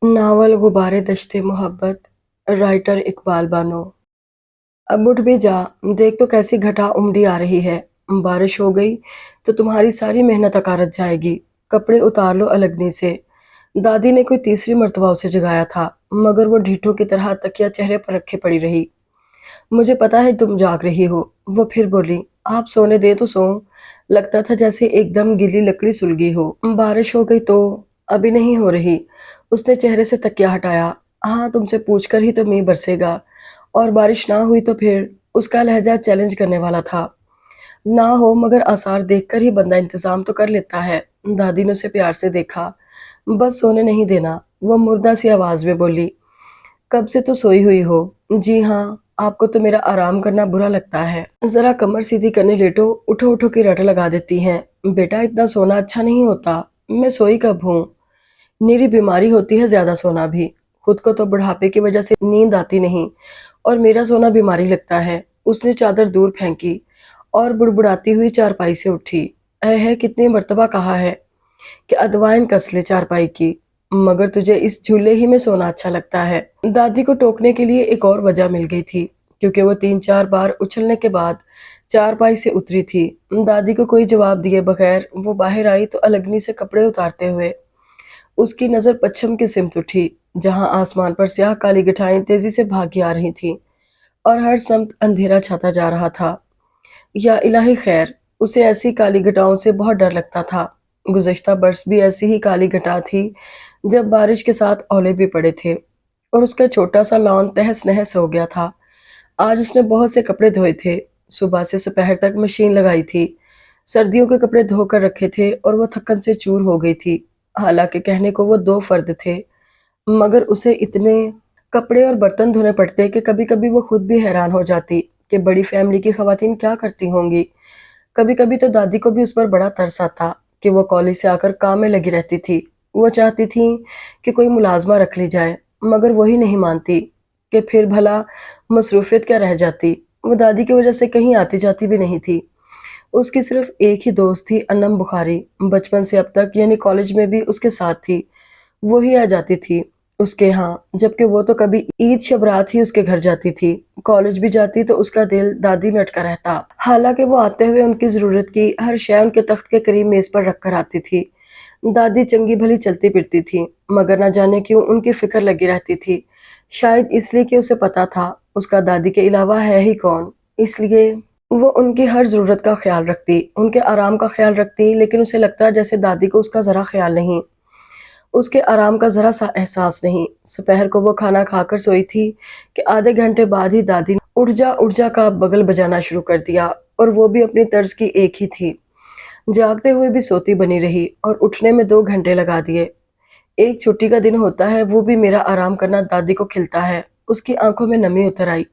Novel गुबारे दश्ते मोहब्बत। Writer Iqbal Bano. अब उठ भी जा, देख तो कैसी घटा उमड़ी आ रही है। बारिश हो गई तो तुम्हारी सारी मेहनत अकारत जाएगी। कपड़े उतार लो अलगनी से। दादी ने कोई तीसरी मर्तबा उसे जगाया था, मगर वो ढीठों की तरह तकिया चेहरे पर रखे पड़ी रही। मुझे पता है तुम जाग रही हो, वो फिर बोली। आप सोने दे तो सो। लगता था जैसे एकदम गीली लकड़ी सुलगी हो। बारिश हो गई तो अभी नहीं हो रही। उसने चेहरे से तकिया हटाया। हाँ, तुमसे पूछकर ही तो मींह बरसेगा। और बारिश ना हुई तो फिर? उसका लहजा चैलेंज करने वाला था। ना हो मगर आसार देखकर ही बंदा इंतजाम तो कर लेता है। दादी ने उसे प्यार से देखा। बस सोने नहीं देना, वो मुर्दा सी आवाज में बोली। कब से तो सोई हुई हो? जी हाँ, आपको तो मेरा आराम करना बुरा लगता है। जरा कमर सीधी करने लेटो, उठो उठो की रट लगा देती हैं। बेटा, इतना सोना अच्छा नहीं होता। मैं सोई कब हूँ? मेरी बीमारी होती है ज्यादा सोना भी। खुद को तो बुढ़ापे की वजह से नींद आती नहीं, और मेरा सोना बीमारी लगता है। उसने चादर दूर फेंकी और बुड़बुड़ाती हुई चारपाई से उठी। है कितनी मर्तबा कहा है कि अदवाइन कस ले चारपाई की, मगर तुझे इस झूले ही में सोना अच्छा लगता है। दादी को टोकने के लिए एक और वजह मिल गई थी, क्योंकि वो 3-4 बार उछलने के बाद चारपाई से उतरी थी। दादी को कोई जवाब दिए बगैर वो बाहर आई तो अलगनी से कपड़े उतारते हुए उसकी नजर पश्चिम की सिमत उठी, जहां आसमान पर स्याह काली गठाएं तेजी से भागी आ रही थीं और हर समत अंधेरा छाता जा रहा था। या इलाही खैर, उसे ऐसी काली घटाओं से बहुत डर लगता था। गुज़श्ता बरस भी ऐसी ही काली घटा थी, जब बारिश के साथ ओले भी पड़े थे और उसका छोटा सा लॉन तहस नहस हो गया था। आज उसने बहुत से कपड़े धोए थे। सुबह से दोपहर तक मशीन लगाई थी। सर्दियों के कपड़े धोकर रखे थे और वो थकन से चूर हो गई थी। हालांकि कहने को वो 2 फर्द थे, मगर उसे इतने कपड़े और बर्तन धोने पड़ते कि कभी-कभी वो खुद भी हैरान हो जाती कि बड़ी फैमिली की खवातीन क्या करती होंगी। कभी-कभी तो दादी को भी उस पर बड़ा तरस आता कि वो कॉलेज से आकर काम में लगी रहती थी। वो चाहती थी कि कोई मुलाजमा रख ली जाए, मगर वही नहीं मानती कि फिर भला मसरूफियत क्या रह जाती। वो दादी की वजह से कहीं आती-जाती भी नहीं थी। उसकी सिर्फ एक ही दोस्त थी, अनम बुखारी। बचपन से अब तक, यानी कॉलेज में भी उसके साथ थी। वो ही आ जाती थी उसके यहाँ, जबकि वो तो कभी ईद शब रात ही उसके घर जाती थी। कॉलेज भी जाती तो उसका दिल दादी में अटका रहता। हालांकि वो आते हुए उनकी जरूरत की हर शय उनके तख्त के करीब मेज पर रख कर आती थी। दादी चंगी भली चलती फिरती थी, मगर न जाने क्यों उनकी फिक्र लगी रहती थी। शायद इसलिए कि उसे पता था उसका दादी के अलावा है ही कौन। इसलिए वो उनकी हर जरूरत का ख्याल रखती, उनके आराम का ख्याल रखती, लेकिन उसे लगता जैसे दादी को उसका जरा ख्याल नहीं, उसके आराम का ज़रा सा एहसास नहीं। दोपहर को वो खाना खाकर सोई थी कि आधे घंटे बाद ही दादी ने उठ जा का बगल बजाना शुरू कर दिया, और वो भी अपनी तर्ज की एक ही थी। जागते हुए भी सोती बनी रही और उठने में 2 घंटे लगा दिए। एक छुट्टी का दिन होता है, वो भी मेरा आराम करना दादी को खिलता है। उसकी आंखों में नमी उतर आई।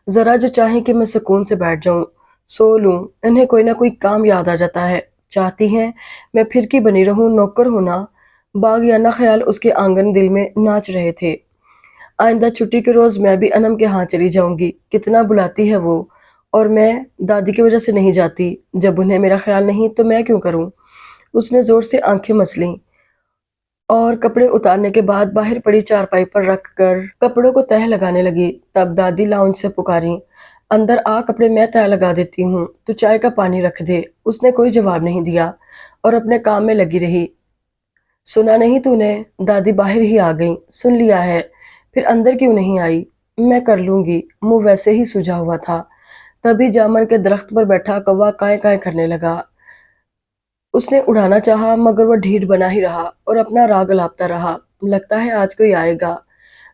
ज़रा जो चाहे कि मैं सुकून से बैठ जाऊं, सो लूं, इन्हें कोई ना कोई काम याद आ जाता है। चाहती हैं मैं फिरकी बनी रहूं, नौकर हूं ना। बागियाना ख्याल उसके आंगन दिल में नाच रहे थे। आइंदा छुट्टी के रोज मैं भी अनम के यहाँ चली जाऊंगी। कितना बुलाती है वो, और मैं दादी की वजह से नहीं जाती। जब उन्हें मेरा ख्याल नहीं तो मैं क्यों करूं? उसने जोर से आंखें मसलीं और कपड़े उतारने के बाद बाहर पड़ी चारपाई पर रख कर कपड़ों को तह लगाने लगी। तब दादी लाउंज से पुकारी, अंदर आ, कपड़े मैं तह लगा देती हूँ, तू चाय का पानी रख दे। उसने कोई जवाब नहीं दिया और अपने काम में लगी रही। सुना नहीं तूने? दादी बाहर ही आ गई। सुन लिया है, फिर अंदर क्यों नहीं आई? मैं कर लूंगी, मुंह वैसे ही सूजा हुआ था। तभी जामन के दरख्त पर बैठा कौवा काए काए करने लगा। उसने उड़ाना चाहा, मगर वह ढीठ बना ही रहा और अपना राग अलापता रहा। लगता है आज कोई आएगा।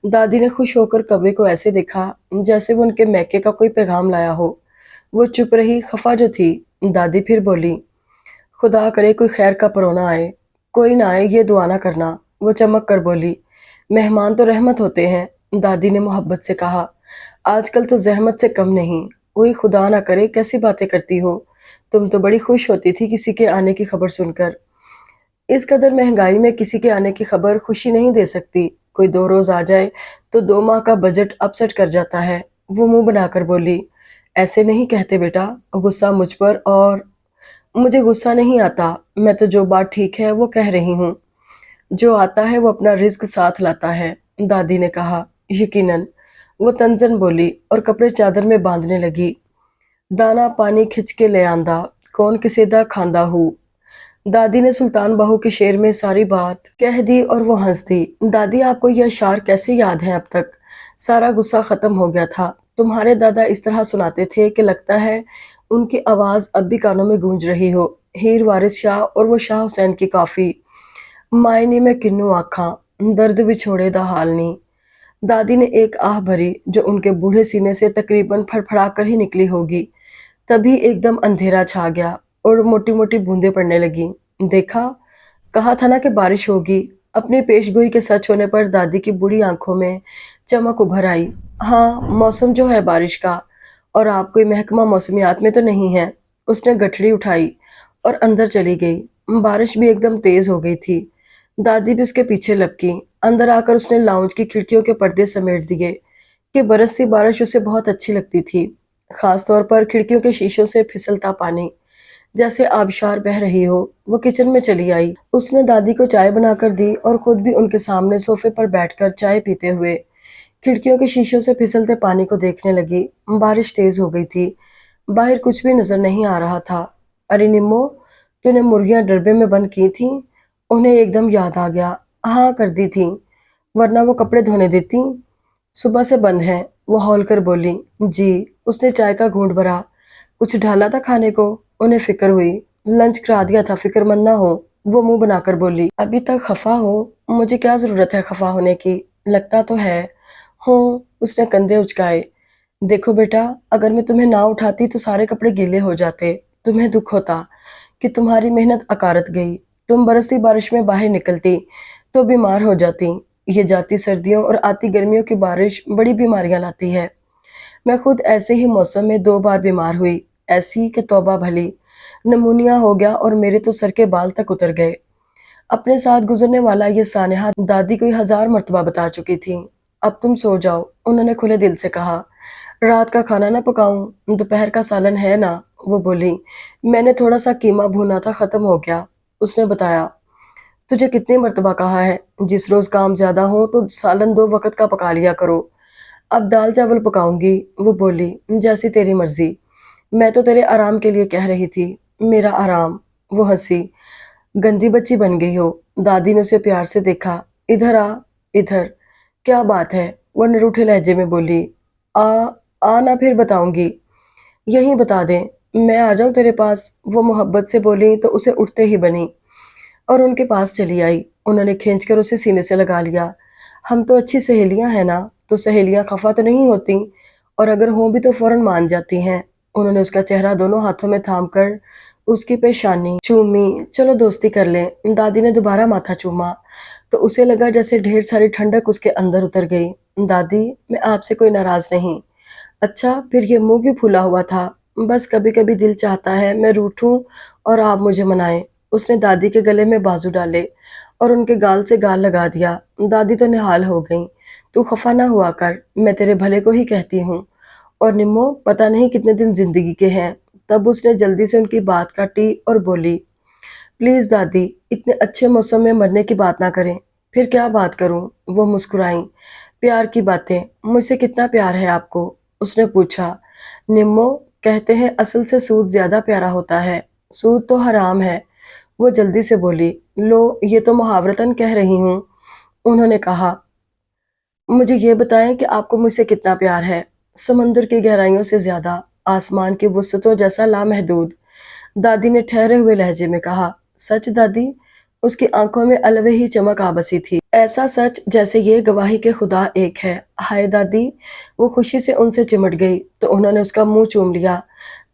दादी ने खुश होकर कौवे को ऐसे देखा जैसे वो उनके मैके का कोई पैगाम लाया हो। वो चुप रही, खफा जो थी। दादी फिर बोली, खुदा करे कोई खैर का परौना आए। कोई ना आए, ये दुआ ना करना। वो चमक कर बोली, मेहमान तो रहमत होते हैं। दादी ने मोहब्बत से कहा, आजकल तो जहमत से कम नहीं। कोई खुदा ना करे, कैसी बातें करती हो? तुम तो बड़ी खुश होती थी किसी के आने की खबर सुनकर। इस कदर महंगाई में किसी के आने की खबर खुशी नहीं दे सकती। कोई 2 रोज आ जाए तो 2 माह का बजट अपसेट कर जाता है। वो मुंह बनाकर बोली, ऐसे नहीं कहते बेटा, गुस्सा मुझ पर, और मुझे गुस्सा नहीं आता। मैं तो जो बात ठीक है वो कह रही हूँ। जो आता है वो अपना रिस्क साथ लाता है, दादी ने कहा। यकीनन, वो तंजन बोली और कपड़े चादर में बांधने लगी। दाना पानी खिंच के ले आंदा, कौन किसे दा खांदा हूँ। दादी ने सुल्तान बहू के शेर में सारी बात कह दी और वो हंस दी। दादी, आपको यह अशार कैसे याद है अब तक? सारा गुस्सा खत्म हो गया था। तुम्हारे दादा इस तरह सुनाते थे कि लगता है उनकी आवाज अब भी कानों में गूंज रही हो। हीर वारिस शाह और वो शाह हुसैन की काफी। मायनी में किन्नू आखा, दर्द बिछोड़े दा हाल नी। दादी ने एक आह भरी जो उनके बूढ़े सीने से तकरीबन फड़फड़ा कर ही निकली होगी। तभी एकदम अंधेरा छा गया और मोटी मोटी बूंदें पड़ने लगी। देखा, कहा था ना कि बारिश होगी। अपनी पेशगोई के सच होने पर दादी की बूढ़ी आंखों में चमक उभर आई। हाँ, मौसम जो है बारिश का, और आप कोई महकमा मौसमियात में तो नहीं है। उसने गठड़ी उठाई और अंदर चली गई। बारिश भी एकदम तेज हो गई थी। दादी भी उसके पीछे लपकी। अंदर आकर उसने लाउंज की खिड़कियों के पर्दे समेट दिए कि बरसती बारिश उसे बहुत अच्छी लगती थी। खास तौर पर खिड़कियों के शीशों से फिसलता पानी, जैसे आबशार बह रही हो। वो किचन में चली आई। उसने दादी को चाय बनाकर दी और खुद भी उनके सामने सोफे पर बैठकर चाय पीते हुए खिड़कियों के शीशों से फिसलते पानी को देखने लगी। बारिश तेज हो गई थी। बाहर कुछ भी नजर नहीं आ रहा था। अरे निम्मो, तूने मुर्गियां डब्बे में बंद की थी? उन्हें एकदम याद आ गया। हाँ, कर दी थी, वरना वो कपड़े धोने देती। सुबह से बंद है, वो हौल कर बोली। जी। उसने चाय का घूंट भरा। कुछ ढाला था खाने को? उन्हें फिक्र हुई। लंच करा दिया था, फिक्रमंद ना हो, वो मुंह बनाकर बोली। अभी तक खफा हो? मुझे क्या जरूरत है खफा होने की, लगता तो है। हूँ, उसने कंधे उचकाए। देखो बेटा, अगर मैं तुम्हें ना उठाती तो सारे कपड़े गीले हो जाते। तुम्हें दुख होता कि तुम्हारी मेहनत अकारत गई। तुम बरसती बारिश में बाहर निकलती तो बीमार हो जाती। ये जाती सर्दियों और आती गर्मियों की बारिश बड़ी बीमारियां लाती है। मैं खुद ऐसे ही मौसम में 2 बार बीमार हुई, ऐसी कि तौबा भली। नमूनिया हो गया और मेरे तो सर के बाल तक उतर गए। अपने साथ गुजरने वाला ये सानेहा दादी को 1000 मर्तबा बता चुकी थी। अब तुम सो जाओ, उन्होंने खुले दिल से कहा। रात का खाना ना पकाऊं? दोपहर का सालन है ना? वो बोली। मैंने थोड़ा सा कीमा भूना था, खत्म हो गया। उसने बताया। तुझे कितनी मर्तबा कहा है, जिस रोज काम ज्यादा हो तो सालन 2 वक्त का पका लिया करो। अब दाल चावल पकाऊंगी, वो बोली। जैसी तेरी मर्जी, मैं तो तेरे आराम के लिए कह रही थी। मेरा आराम? वो हंसी। गंदी बच्ची बन गई हो। दादी ने उसे प्यार से देखा। इधर आ, इधर। क्या बात है? वो निरूठे लहजे में बोली। आ आ ना, फिर बताऊंगी। यहीं बता दे, मैं आ जाऊं तेरे पास? वो मोहब्बत से बोली तो उसे उठते ही बनी और उनके पास चली आई। उन्होंने खींचकर उसे सीने से लगा लिया। हम तो अच्छी सहेलियां हैं ना, तो सहेलियां खफा तो नहीं होती, और अगर हों भी तो फौरन मान जाती हैं। उन्होंने उसका चेहरा दोनों हाथों में थाम कर उसकी पेशानी चूमी। चलो दोस्ती कर लें। दादी ने दोबारा माथा चूमा तो उसे लगा जैसे ढेर सारी ठंडक उसके अंदर उतर गई। दादी, मैं आपसे कोई नाराज नहीं। अच्छा, फिर ये मुंह क्यों फूला हुआ था? बस कभी कभी दिल चाहता है मैं रूठूं और आप मुझे मनाएं। उसने दादी के गले में बाजू डाले और उनके गाल से गाल लगा दिया। दादी तो निहाल हो गई। तू खफा ना हुआ कर, मैं तेरे भले को ही कहती हूँ। और निम्मो, पता नहीं कितने दिन जिंदगी के हैं। तब उसने जल्दी से उनकी बात काटी और बोली। प्लीज दादी, इतने अच्छे मौसम में मरने की बात ना करें। फिर क्या बात करूं? वो मुस्कुराई। प्यार की बातें। मुझसे कितना प्यार है आपको? उसने पूछा। निम्मो, कहते हैं असल से सूद ज्यादा प्यारा होता है। सूद तो हराम है। वो जल्दी से बोली। लो, ये तो मुहावरतन कह रही हूँ। उन्होंने कहा। मुझे ये बताएं कि आपको मुझसे कितना प्यार है। समंदर की गहराइयों से ज्यादा, आसमान की वुसअतों जैसा लामहदूद, दादी ने ठहरे हुए लहजे में कहा। सच दादी? उसकी आंखों में अलवे ही चमक आ बसी थी। ऐसा सच जैसे ये गवाही के खुदा एक है। हाय दादी। वो खुशी से उनसे चिमट गई तो उन्होंने उसका मुंह चूम लिया।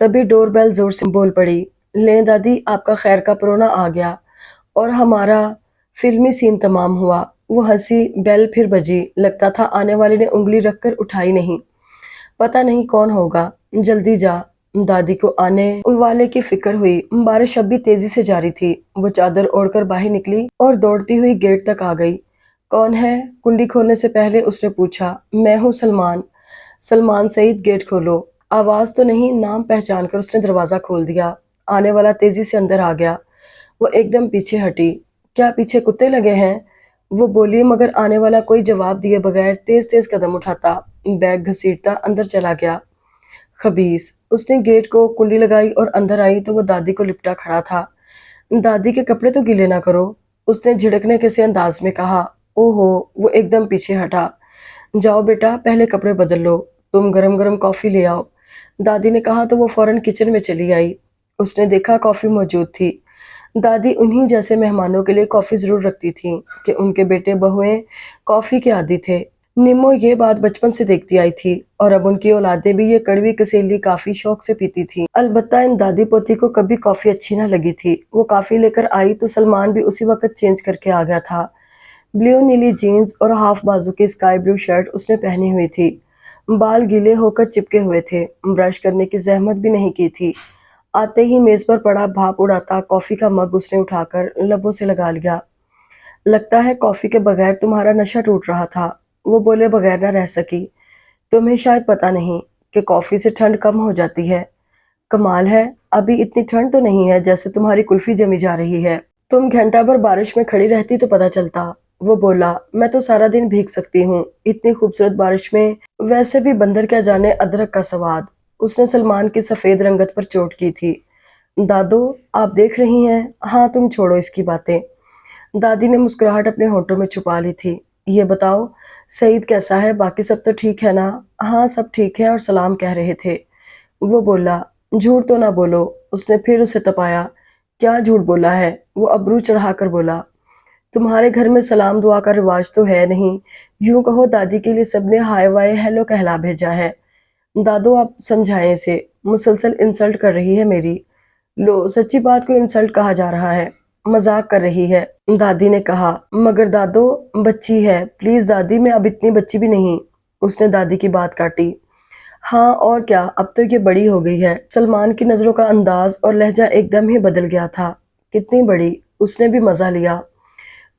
तभी डोरबेल जोर से बोल पड़ी। लें दादी, आपका खैर का परोना आ गया और हमारा फिल्मी सीन तमाम हुआ। वो हंसी। बेल फिर बजी। लगता था आने वाले ने उंगली रखकर उठाई नहीं। पता नहीं कौन होगा। जल्दी जा। दादी को आने वाले की फिक्र हुई। बारिश अब भी तेजी से जारी थी। वो चादर ओढ़कर बाहर निकली और दौड़ती हुई गेट तक आ गई। कौन है? कुंडी खोलने से पहले उसने पूछा। मैं हूँ सलमान। सलमान सईद, गेट खोलो। आवाज तो नहीं, नाम पहचान कर उसने दरवाजा खोल दिया। आने वाला तेजी से अंदर आ गया। वो एकदम पीछे हटी। کیا پیچھے کتے لگے ہیں؟ وہ بولی مگر آنے والا کوئی جواب دیے بغیر تیز تیز قدم اٹھاتا بیگ گھسیٹتا اندر چلا گیا۔ خبیث! اس نے گیٹ کو کنڈی لگائی اور اندر آئی تو وہ دادی کو لپٹا کھڑا تھا۔ دادی کے کپڑے تو گیلے نہ کرو، اس نے جھڑکنے کے سے انداز میں کہا۔ او ہو، وہ ایک دم پیچھے ہٹا۔ جاؤ بیٹا، پہلے کپڑے بدل لو، تم گرم گرم کافی لے آؤ، دادی نے کہا تو وہ فوراً کچن میں چلی آئی۔ اس نے دیکھا کافی موجود تھی۔ دادی انہی جیسے مہمانوں کے لیے کافی ضرور رکھتی تھیں کہ ان کے بیٹے بہویں کافی کے عادی تھے۔ نمو یہ بات بچپن سے دیکھتی آئی تھی اور اب ان کی اولادیں بھی یہ کڑوی کسیلی کافی شوق سے پیتی تھیں۔ البتہ ان دادی پوتی کو کبھی کافی اچھی نہ لگی تھی۔ وہ کافی لے کر آئی تو سلمان بھی اسی وقت چینج کر کے آ گیا تھا۔ بلیو نیلی جینز اور ہاف بازو کی اسکائی بلیو شرٹ اس نے پہنی ہوئی تھی۔ بال گیلے ہو کر چپکے ہوئے تھے، برش کرنے کی زحمت بھی نہیں کی تھی۔ آتے ہی میز پر پڑا بھاپ اڑاتا کافی کا مگ اس نے اٹھا کر لبوں سے لگا لیا۔ لگتا ہے کافی کے بغیر تمہارا نشہ ٹوٹ رہا تھا، وہ بولے بغیر نہ رہ سکی۔ تمہیں شاید پتہ نہیں کہ کافی سے ٹھنڈ کم ہو جاتی ہے۔ کمال ہے، ابھی اتنی ٹھنڈ تو نہیں ہے جیسے تمہاری کلفی جمی جا رہی ہے۔ تم گھنٹہ بھر بارش میں کھڑی رہتی تو پتہ چلتا۔ وہ بولا، میں تو سارا دن بھیگ سکتی ہوں اتنی خوبصورت بارش میں، ویسے بھی بندر کیا جانے ادرک کا سواد۔ اس نے سلمان کی سفید رنگت پر چوٹ کی تھی۔ دادو، آپ دیکھ رہی ہیں؟ ہاں تم چھوڑو اس کی باتیں۔ دادی نے مسکراہٹ اپنے ہونٹوں میں چھپا لی تھی۔ یہ بتاؤ سعید کیسا ہے، باقی سب تو ٹھیک ہے نا؟ ہاں سب ٹھیک ہے اور سلام کہہ رہے تھے۔ وہ بولا، جھوٹ تو نہ بولو۔ اس نے پھر اسے تپایا۔ کیا جھوٹ بولا ہے؟ وہ ابرو چڑھا کر بولا۔ تمہارے گھر میں سلام دعا کا رواج تو ہے نہیں، یوں کہو دادی کے لیے سب نے ہائے وائے ہیلو کہلا بھیجا ہے۔ دادو آپ سمجھائیں اسے، مسلسل انسلٹ کر رہی ہے میری۔ لو سچی بات کو انسلٹ کہا جا رہا ہے، مذاق کر رہی ہے، دادی نے کہا۔ مگر دادو بچی ہے، پلیز دادی میں اب اتنی بچی بھی نہیں، اس نے دادی کی بات کاٹی۔ ہاں اور کیا، اب تو یہ بڑی ہو گئی ہے۔ سلمان کی نظروں کا انداز اور لہجہ ایک دم ہی بدل گیا تھا۔ کتنی بڑی؟ اس نے بھی مزہ لیا۔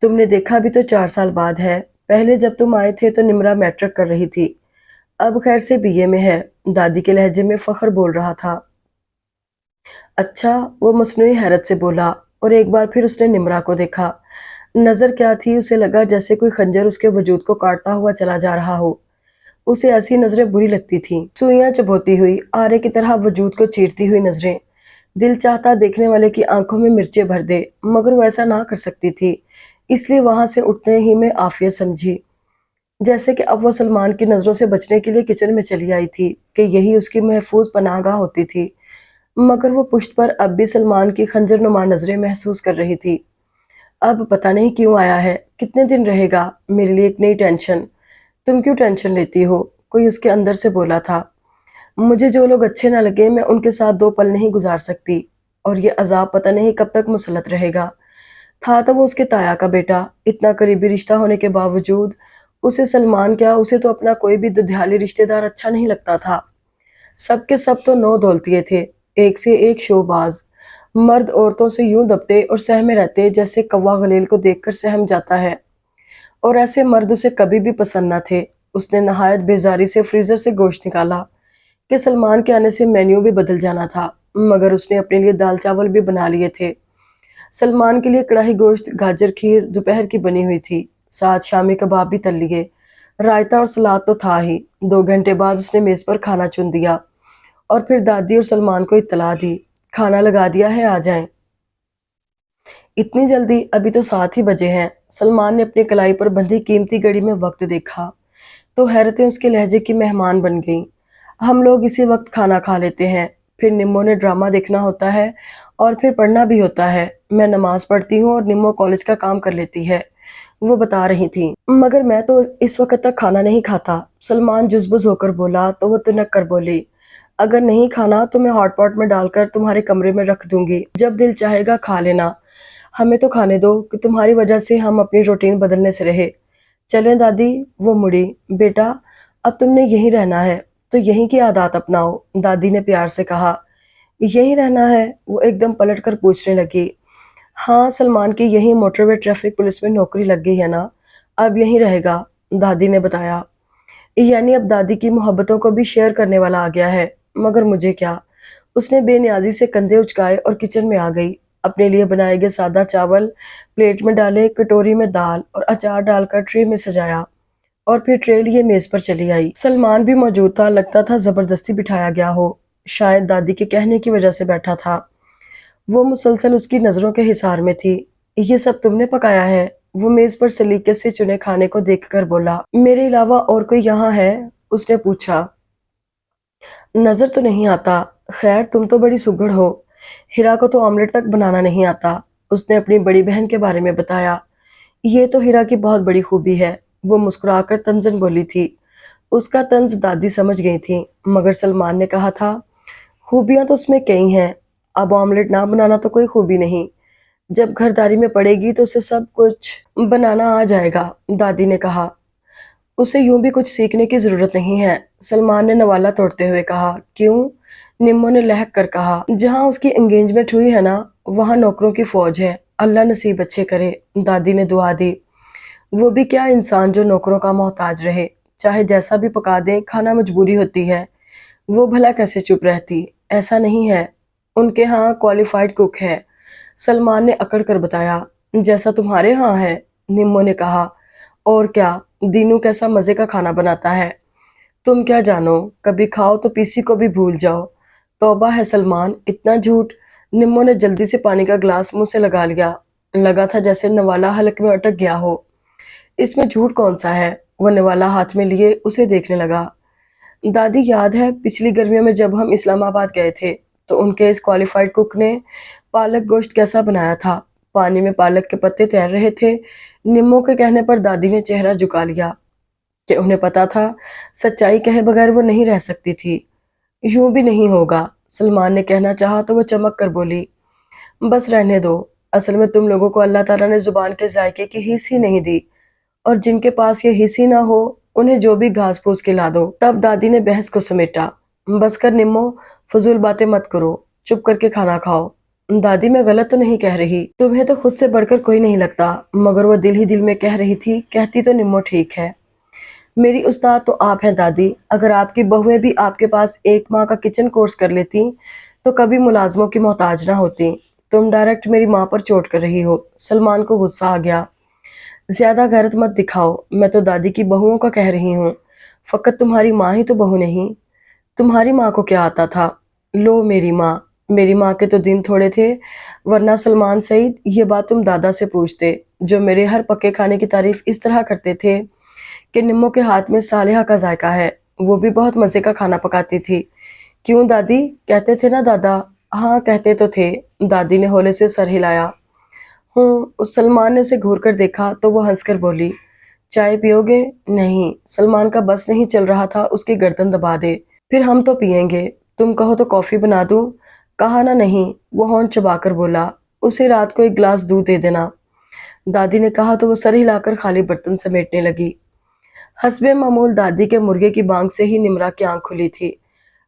تم نے دیکھا بھی تو 4 سال بعد ہے، پہلے جب تم آئے تھے تو نمرہ میٹرک کر رہی تھی، اب خیر سے BA میں ہے، دادی کے لہجے میں فخر بول رہا تھا۔ اچھا، وہ مصنوعی حیرت سے بولا اور ایک بار پھر اس نے نمرہ کو دیکھا۔ نظر کیا تھی، اسے لگا جیسے کوئی خنجر اس کے وجود کو کاٹتا ہوا چلا جا رہا ہو۔ اسے ایسی نظریں بری لگتی تھیں، سوئیاں چبھوتی ہوئی، آرے کی طرح وجود کو چیرتی ہوئی نظریں۔ دل چاہتا دیکھنے والے کی آنکھوں میں مرچیں بھر دے، مگر وہ ایسا نہ کر سکتی تھی، اس لیے وہاں سے اٹھنے ہی میں عافیت سمجھی۔ جیسے کہ اب وہ سلمان کی نظروں سے بچنے کے لیے کچن میں چلی آئی تھی کہ یہی اس کی محفوظ پناہ گاہ ہوتی تھی، مگر وہ پشت پر اب بھی سلمان کی خنجر نما نظریں محسوس کر رہی تھی۔ اب پتہ نہیں کیوں آیا ہے، کتنے دن رہے گا، میرے لیے ایک نئی ٹینشن۔ تم کیوں ٹینشن لیتی ہو؟ کوئی اس کے اندر سے بولا تھا۔ مجھے جو لوگ اچھے نہ لگے میں ان کے ساتھ 2 پل نہیں گزار سکتی، اور یہ عذاب پتہ نہیں کب تک مسلط رہے گا۔ تھا تو وہ اس کے تایا کا بیٹا، اتنا قریبی رشتہ ہونے کے باوجود اسے سلمان کیا، اسے تو اپنا کوئی بھی ددھیالی رشتہ دار اچھا نہیں لگتا تھا۔ سب کے سب تو 9 دولتیے تھے، ایک سے ایک شو باز، مرد عورتوں سے یوں دبتے اور سہمے رہتے جیسے کوا غلیل کو دیکھ کر سہم جاتا ہے، اور ایسے مرد اسے کبھی بھی پسند نہ تھے۔ اس نے نہایت بیزاری سے فریزر سے گوشت نکالا کہ سلمان کے آنے سے مینیو بھی بدل جانا تھا، مگر اس نے اپنے لیے دال چاول بھی بنا لیے تھے۔ سلمان کے لیے کڑاہی گوشت، گاجر کھیر دوپہر کی بنی ہوئی تھی، ساتھ شامی کباب بھی تل لیے، رائتا اور سلاد تو تھا ہی۔ 2 گھنٹے بعد اس نے میز پر کھانا چن دیا اور پھر دادی اور سلمان کو اطلاع دی، کھانا لگا دیا ہے، آ جائیں۔ اتنی جلدی؟ ابھی تو 7 ہی بجے ہیں۔ سلمان نے اپنی کلائی پر بندھی قیمتی گھڑی میں وقت دیکھا تو حیرتیں اس کے لہجے کی مہمان بن گئیں۔ ہم لوگ اسی وقت کھانا کھا لیتے ہیں، پھر نمو نے ڈرامہ دیکھنا ہوتا ہے اور پھر پڑھنا بھی ہوتا ہے، میں نماز پڑھتی ہوں اور نمو کالج کا کام کر لیتی ہے، وہ بتا رہی تھی۔ مگر میں تو اس وقت تک کھانا نہیں کھاتا، سلمان جزبز ہو کر بولا تو وہ تنک کر بولی، اگر نہیں کھانا تو میں ہاٹ پاٹ میں ڈال کر تمہارے کمرے میں رکھ دوں گی، جب دل چاہے گا کھا لینا، ہمیں تو کھانے دو کہ تمہاری وجہ سے ہم اپنی روٹین بدلنے سے رہے۔ چلیں دادی، وہ مڑی۔ بیٹا اب تم نے یہیں رہنا ہے تو یہیں کی عادات اپناؤ، دادی نے پیار سے کہا۔ یہیں رہنا ہے؟ وہ ایک دم پلٹ کر پوچھنے لگی۔ ہاں سلمان کی یہیں موٹر وے ٹریفک پولیس میں نوکری لگ گئی ہے نا، اب یہیں رہے گا، دادی نے بتایا۔ یعنی اب دادی کی محبتوں کو بھی شیئر کرنے والا آ گیا ہے، مگر مجھے کیا؟ اس نے بے نیازی سے کندھے اچکائے اور کچن میں آ گئی۔ अपने लिए बनाए गए सादा चावल प्लेट में डाले, कटोरी में दाल और अचार डालकर ट्रे में सजाया और फिर ट्रे लिए मेज पर चली आई। सलमान भी मौजूद था, लगता था जबरदस्ती बिठाया गया हो। शायद दादी के कहने की वजह से बैठा था। वो मुसलसल उसकी नजरों के हिसार में थी। ये सब तुमने पकाया है? वो मेज पर सलीके से चुने खाने को देखकर बोला। मेरे अलावा और कोई यहाँ है? उसने पूछा। नजर तो नहीं आता। खैर तुम तो बड़ी सुघड़ हो। हिरा को तो ऑमलेट तक बनाना नहीं आता। उसने अपनी बड़ी बहन के बारे में बताया। ये तो हिरा की बहुत बड़ी खूबी है। वो मुस्कुराकर तंजन बोली थी। उसका तंज दादी समझ गई थी, मगर सलमान ने कहा था, खूबियां तो उसमें कई हैं। अब ऑमलेट ना बनाना तो कोई खूबी नहीं। जब घरदारी में पड़ेगी तो उसे सब कुछ बनाना आ जाएगा, दादी ने कहा। उसे यूं भी कुछ सीखने की जरूरत नहीं है, सलमान ने नवाला तोड़ते हुए कहा। क्यों? निम्मो ने लहक कर कहा। जहां उसकी एंगेजमेंट हुई है ना, वहां नौकरों की फौज है। अल्लाह नसीब अच्छे करे, दादी ने दुआ दी। वो भी क्या इंसान जो नौकरों का मोहताज रहे, चाहे जैसा भी पका दें, खाना मजबूरी होती है। वो भला कैसे चुप रहती? ऐसा नहीं है, उनके यहाँ क्वालिफाइड कुक है, सलमान ने अकड़ कर बताया। जैसा तुम्हारे यहाँ है, निम्मो ने कहा। और क्या, दीनू कैसा मजे का खाना बनाता है। तुम क्या जानो, कभी खाओ तो पीसी को भी भूल जाओ। तौबा है सलमान, इतना झूठ। निम्मो ने जल्दी से पानी का ग्लास मुंह से लगा लिया। लगा था जैसे नवाला हलक में अटक गया हो। इसमें झूठ कौन सा है? वो नवाला हाथ में लिए उसे देखने लगा। दादी, याद है पिछली गर्मियों में जब हम इस्लामाबाद गए थे, तो उनके इस क्वालिफाइड कुक ने पालक गोश्त कैसा बनाया था। पानी में पालक के पत्ते तैर रहे थे। निम्मो के कहने पर दादी ने चेहरा झुका लिया कि उन्हें पता था सच्चाई कहे बगैर वो नहीं रह सकती थी। यूं भी नहीं होगा, सलमान ने कहना चाहा तो वो चमक कर बोली। बस रहने दो। असल में तुम लोगों को अल्लाह ताला ने जुबान के जायके की हिस्स ही नहीं दी, और जिनके पास ये हिस्स ही ना हो, उन्हें जो भी घास फूस खिला दो। तब दादी ने बहस को समेटा। बस कर निम्मो, फजूल बातें मत करो, चुप करके खाना खाओ। दादी, मैं गलत तो नहीं कह रही, तुम्हें तो खुद से बढ़कर कोई नहीं लगता। मगर वो दिल ही दिल में कह रही थी, कहती तो निम्मो ठीक है। मेरी उस्ताद तो आप हैं दादी। अगर आपकी बहुएं भी आपके पास एक माह का किचन कोर्स कर लेती तो कभी मुलाजमों की मोहताज ना होती। तुम डायरेक्ट मेरी माँ पर चोट कर रही हो। सलमान को गुस्सा आ गया। ज्यादा गैरत मत दिखाओ, मैं तो दादी की बहुओं का कह रही हूँ। फकत तुम्हारी माँ ही तो बहू नहीं। तुम्हारी माँ को क्या आता था? लो, मेरी माँ के तो दिन थोड़े थे, वरना सलमान सईद ये बात तुम दादा से पूछते, जो मेरे हर पक्के खाने की तारीफ इस तरह करते थे कि निम्मो के हाथ में सालिहा का जायका है। वो भी बहुत मजे का खाना पकाती थी। क्यों दादी, कहते थे ना दादा? हाँ कहते तो थे, दादी ने होले से सर हिलाया। उस सलमान ने उसे घूर कर देखा तो वो हंसकर बोली। चाय पियोगे? नहीं, सलमान का बस नहीं चल रहा था उसकी गर्दन दबा दे। फिर हम तो पियेंगे, तुम कहो तो कॉफी बना दूं? कहा ना नहीं, वो होंठ चबाकर बोला। उसे रात को एक गिलास दूध दे देना, दादी ने कहा तो वो सर हिलाकर खाली बर्तन समेटने लगी। हस्बे मामूल दादी के मुर्गे की बांग से ही निमरा की आंख खुली थी।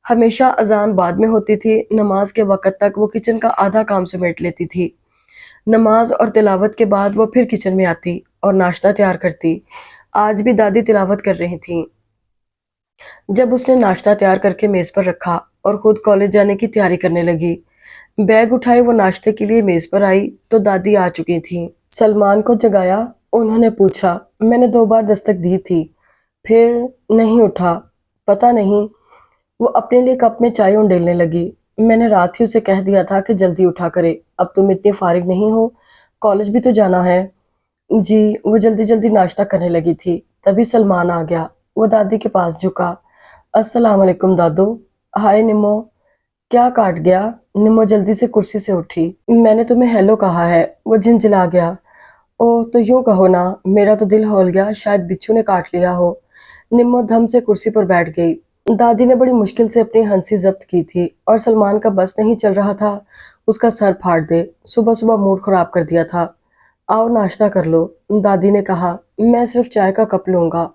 हमेशा अजान बाद में होती थी। नमाज के वक्त तक वो किचन का आधा काम समेट लेती थी। नमाज और तिलावत के बाद वो फिर किचन में आती और नाश्ता तैयार करती। आज भी दादी तिलावत कर रही थी जब उसने नाश्ता तैयार करके मेज पर रखा और खुद कॉलेज जाने की तैयारी करने लगी। बैग उठाए वो नाश्ते के लिए मेज पर आई तो दादी आ चुकी थी। सलमान को जगाया। उन्होंने पूछा। मैंने 2 बार दस्तक दी थी, फिर नहीं उठा। पता नहीं। वो अपने लिए कप में चाय उंडेलने लगी। मैंने रात ही उसे कह दिया था कि जल्दी उठा करे। अब तुम इतनी फारिग नहीं हो, कॉलेज भी तो जाना है। जी। वो जल्दी जल्दी नाश्ता करने लगी थी, तभी सलमान आ गया। वो दादी के पास झुका। अस्सलाम वालेकुम दादू। हाय निम्मो। क्या काट गया? निम्मो जल्दी से कुर्सी से उठी। मैंने तुम्हें हेलो कहा है। वो झिंझिला गया। ओह, तो यूं कहो ना, मेरा तो दिल हौल गया, शायद बिच्छू ने काट लिया हो। निम्मो धम से कुर्सी पर बैठ गई। दादी ने बड़ी मुश्किल से अपनी हंसी जब्त की थी और सलमान का बस नहीं चल रहा था उसका सर फाड़ दे। सुबह सुबह मूड खराब कर दिया था। आओ नाश्ता कर लो, दादी ने कहा। मैं सिर्फ चाय का कप लूंगा।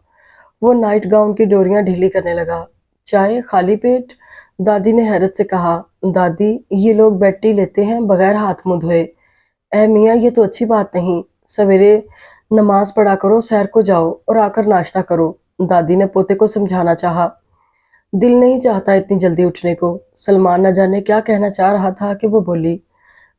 वो नाइट गाउन की डोरियां ढीली करने लगा। चाय खाली पेट? दादी ने हैरत से कहा। दादी, ये लोग बेड टी लेते हैं बगैर हाथ मुंह धोए। ए मियाँ, ये तो अच्छी बात नहीं। सवेरे नमाज पढ़ा करो, सैर को जाओ और आकर नाश्ता करो, दादी ने पोते को समझाना चाहा। दिल नहीं चाहता इतनी जल्दी उठने को। सलमान न जाने क्या कहना चाह रहा था कि वो बोली।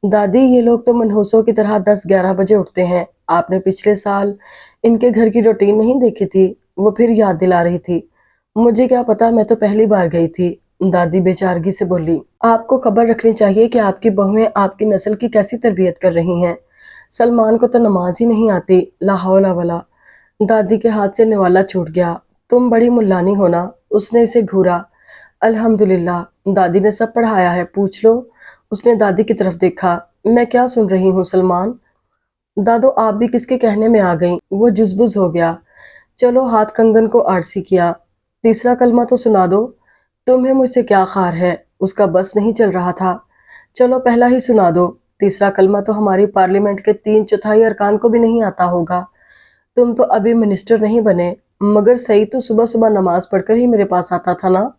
दादी, ये लोग तो मनहूसों की तरह 10-11 बजे उठते हैं। आपने पिछले साल इनके घर की रूटीन नहीं देखी थी? वो फिर याद दिला रही थी। मुझे क्या पता, मैं तो पहली बार गई थी। दादी बेचारगी से बोली। आपको खबर रखनी चाहिए कि आपकी बहुएं आपकी नस्ल की कैसी तरबियत कर रही हैं। सलमान को तो नमाज ही नहीं आती। ला हौला वला। दादी के हाथ से निवाला छूट गया। तुम बड़ी मुल्लानी हो ना? उसने इसे घूरा। अल्हम्दुलिल्लाह, दादी ने सब पढ़ाया है, पूछ लो। उसने दादी की तरफ देखा। मैं क्या सुन रही हूँ सलमान? दादो, आप भी किसके कहने में आ गईं? वो जुज़बुज़ हो गया। चलो, हाथ कंगन को आरसी किया। तीसरा कलमा तो सुना दो। तुम्हें मुझसे क्या खार है? उसका बस नहीं चल रहा था। चलो, पहला ही सुना दो। तीसरा कलमा तो हमारी पार्लियामेंट के 3/4 अरकान को भी नहीं आता होगा। तुम तो अभी मिनिस्टर नहीं बने, मगर सही तो सुबह सुबह नमाज पढ़कर ही मेरे पास आता था ना।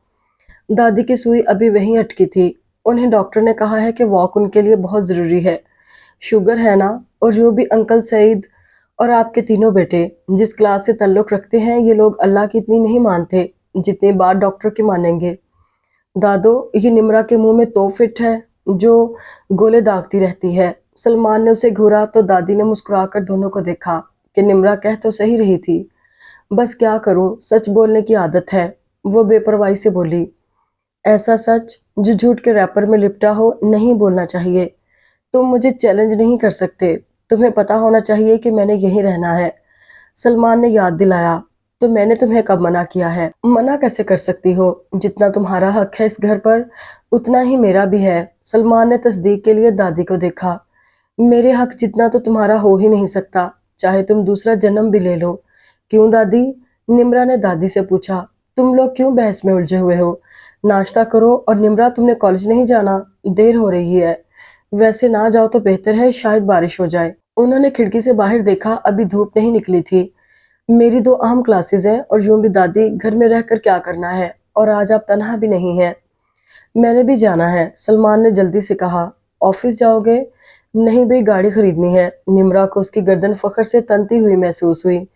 दादी की सुई अभी वहीं अटकी थी। उन्हें डॉक्टर ने कहा है कि वॉक उनके लिए बहुत ज़रूरी है। शुगर है ना? और यूँ भी अंकल सईद और आपके तीनों बेटे जिस क्लास से ताल्लुक़ रखते हैं, ये लोग अल्लाह की इतनी नहीं मानते जितनी बात डॉक्टर की मानेंगे। दादो, ये निम्रा के मुंह में तो फिट है जो गोले दागती रहती है। सलमान ने उसे घूरा तो दादी ने मुस्कुराकर दोनों को देखा कि निम्रा कह तो सही रही थी। बस क्या करूं, सच बोलने की आदत है। वो बेपरवाही से बोली। ऐसा सच जो झूठ के रैपर में लिपटा हो नहीं बोलना चाहिए। तुम मुझे चैलेंज नहीं कर सकते। तुम्हें पता होना चाहिए कि मैंने यहीं रहना है। सलमान ने याद दिलाया। तो मैंने तुम्हें कब मना किया है? मना कैसे कर सकती हो? जितना तुम्हारा हक है इस घर पर, उतना ही मेरा भी है। सलमान ने तस्दीक के लिए दादी को देखा। मेरे हक जितना तो तुम्हारा हो ही नहीं सकता, चाहे तुम दूसरा जन्म भी ले लो। क्यों दादी? निम्रा ने दादी से पूछा। तुम लोग क्यों बहस में उलझे हुए हो? नाश्ता करो। और निम्रा, तुमने कॉलेज नहीं जाना? देर हो रही है। वैसे ना जाओ तो बेहतर है, शायद बारिश हो जाए। उन्होंने खिड़की से बाहर देखा। अभी धूप नहीं निकली थी। मेरी 2 अहम क्लासेस हैं और यूं भी दादी घर में रहकर क्या करना है, और आज आप तनहा भी नहीं हैं। मैंने भी जाना है, सलमान ने जल्दी से कहा। ऑफिस जाओगे? नहीं भाई, गाड़ी खरीदनी है। निम्रा को उसकी गर्दन फखर से तनती हुई महसूस हुई।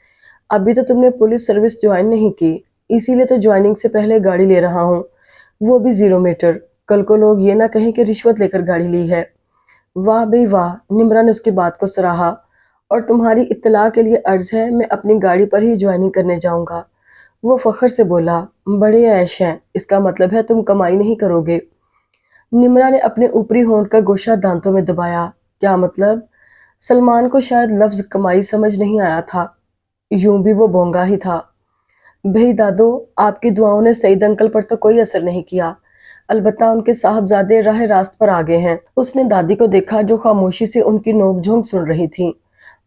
अभी तो तुमने पुलिस सर्विस ज्वाइन नहीं की, इसीलिए तो ज्वाइनिंग से पहले गाड़ी ले रहा हूँ, वो भी 0 मीटर। कल को लोग ये ना कहें कि रिश्वत लेकर गाड़ी ली है। वाह बे वाह, निम्रा ने उसकी बात को सराहा। और तुम्हारी इत्तला के लिए अर्ज है, मैं अपनी गाड़ी पर ही ज्वाइनिंग करने जाऊंगा। वो फखर से बोला। बड़े ऐश हैं, इसका मतलब है तुम कमाई नहीं करोगे। निम्रा ने अपने ऊपरी होंठ का गोशा दांतों में दबाया। क्या मतलब? सलमान को शायद लफ्ज कमाई समझ नहीं आया था। यूं भी वो बोंगा ही था। भई दादो, आपकी दुआओं ने सईद अंकल पर तो कोई असर नहीं किया। अलबत्ता उनके साहबजादे राह रास्त पर आ गए हैं। उसने दादी को देखा जो खामोशी से उनकी नोक-झोंक सुन रही थी।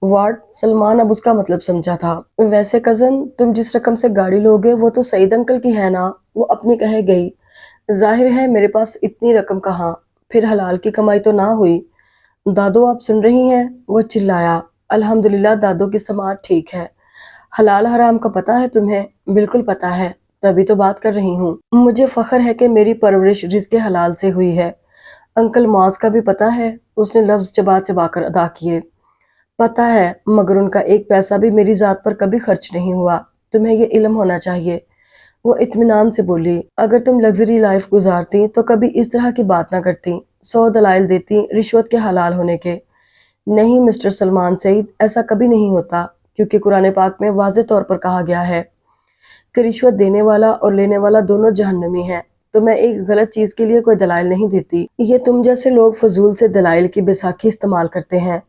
व्हाट? सलमान अब उसका मतलब समझा था। वैसे कज़न, तुम जिस रकम से गाड़ी लोगे वो तो सईद अंकल की है ना? वो अपनी कहे गई। ज़ाहिर है मेरे पास इतनी रकम कहाँ, फिर हलाल की कमाई तो ना हुई। दादो, आप सुन रही हैं? वो चिल्लाया। अल्हम्दुलिल्लाह, दादो की समाअत ठीक है। हलाल हराम का पता है तुम्हें? बिल्कुल पता है, तभी तो बात कर रही हूँ। मुझे फख्र है कि मेरी परवरिश रिज़्क़े हलाल से हुई है। अंकल मौज का भी पता है? उसने लफ्ज़ चबा चबा कर अदा किए। पता है, मगर उनका एक पैसा भी मेरी ज़ात पर कभी खर्च नहीं हुआ। तुम्हें ये इल्म होना चाहिए। वो इत्मीनान से बोली। अगर तुम लग्जरी लाइफ गुजारती तो कभी इस तरह की बात ना करती। 100 दलाइल देती रिश्वत के हलाल होने के। नहीं मिस्टर सलमान सईद, ऐसा कभी नहीं होता, क्योंकि कुरान पाक में वाज़े तौर पर कहा गया है कि रिश्वत देने वाला और लेने वाला दोनों जहन्नमी हैं। तो मैं एक गलत चीज़ के लिए कोई दलाइल नहीं देती। ये तुम जैसे लोग फजूल से दलाइल की बैसाखी इस्तेमाल करते हैं।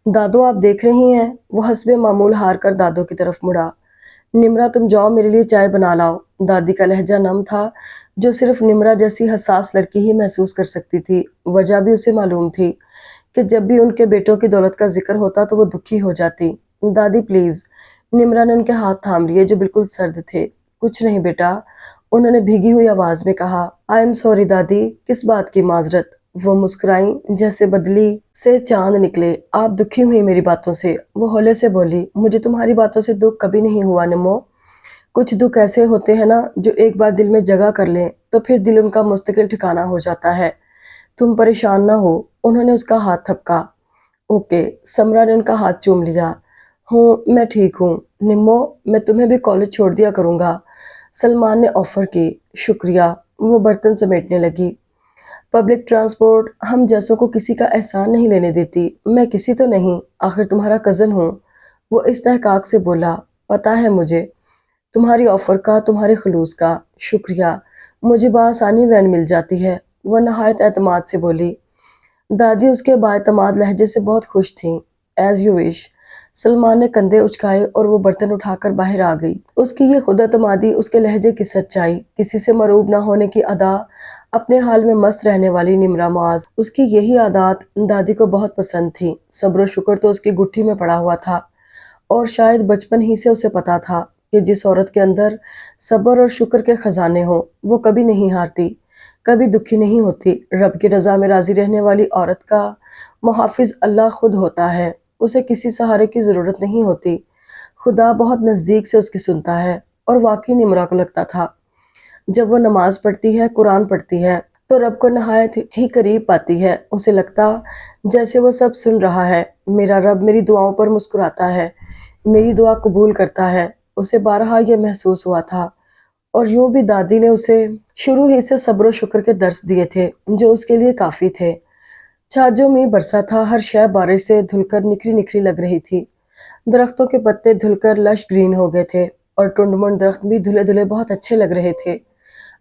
दादो, आप देख रही हैं? वो हस्बे मामूल हार कर दादो की तरफ मुड़ा। निम्रा, तुम जाओ, मेरे लिए चाय बना लाओ। दादी का लहजा नम था, जो सिर्फ निम्रा जैसी हसास लड़की ही महसूस कर सकती थी। वजह भी उसे मालूम थी कि जब भी उनके बेटों की दौलत का जिक्र होता तो वो दुखी हो जाती। दादी प्लीज। निम्रा ने उनके हाथ थाम लिए जो बिल्कुल सर्द थे। कुछ नहीं बेटा, उन्होंने भीगी हुई आवाज में कहा। आई एम सॉरी दादी। किस बात की माजरत? वो मुस्कुराई जैसे बदली से चांद निकले। आप दुखी हुई मेरी बातों से? वो हौले से बोली। मुझे तुम्हारी बातों से दुख कभी नहीं हुआ निम्मो। कुछ दुख ऐसे होते हैं ना जो एक बार दिल में जगह कर लें तो फिर दिल उनका मुस्तकिल ठिकाना हो जाता है। तुम परेशान ना हो। उन्होंने उसका हाथ थपका। ओके। समरा ने उनका हाथ चूम लिया। हूँ, मैं ठीक हूँ। निम्मो, मैं तुम्हें भी कॉलेज छोड़ दिया करूँगा। सलमान ने ऑफर की। शुक्रिया। वो बर्तन समेटने लगी। पब्लिक ट्रांसपोर्ट हम जैसों को किसी का एहसान नहीं लेने देती। मैं किसी तो नहीं, आखिर तुम्हारा कज़न हूँ। वो इस्तेहकाक से बोला, पता है मुझे, तुम्हारी ऑफ़र का, तुम्हारे खलूस का। शुक्रिया, मुझे बआसानी वैन मिल जाती है। वह नहायत एतमाद से बोली। दादी उसके बाएतमाद लहजे से बहुत खुश थीं। As you wish. सलमान ने कंधे उचकाए और वो बर्तन उठाकर बाहर आ गई। उसकी ये खुदएतमादी, उसके लहजे की सच्चाई, किसी से मरूब न होने की अदा, अपने हाल में मस्त रहने वाली निम्रा मुआज़, उसकी यही आदत दादी को बहुत पसंद थी। सब्र और शुक्र तो उसकी गुट्ठी में पड़ा हुआ था, और शायद बचपन ही से उसे पता था कि जिस औरत के अंदर सब्र और शुक्र के खजाने हों, वो कभी नहीं हारती, कभी दुखी नहीं होती। रब की रज़ा में राज़ी रहने वाली औरत का मुहाफ़िज़ अल्लाह खुद होता है। उसे किसी सहारे की ज़रूरत नहीं होती। खुदा बहुत नज़दीक से उसकी सुनता है। और वाकई निम्रा को लगता था, जब वो नमाज पढ़ती है, कुरान पढ़ती है, तो रब को नहायत ही करीब पाती है। उसे लगता जैसे वो सब सुन रहा है। मेरा रब मेरी दुआओं पर मुस्कुराता है, मेरी दुआ कबूल करता है। उसे बारहा ये महसूस हुआ था। और यूं भी दादी ने उसे शुरू ही से सब्र और शुक्र के दर्स दिए थे, जो उसके लिए काफ़ी थे। छाजों में बरसा था, हर शय बारिश से धुलकर निखरी निखरी लग रही थी। दरख्तों के पत्ते धुलकर लश ग्रीन हो गए थे, और टुंड-मुंड दरख्त भी धुले धुले बहुत अच्छे लग रहे थे।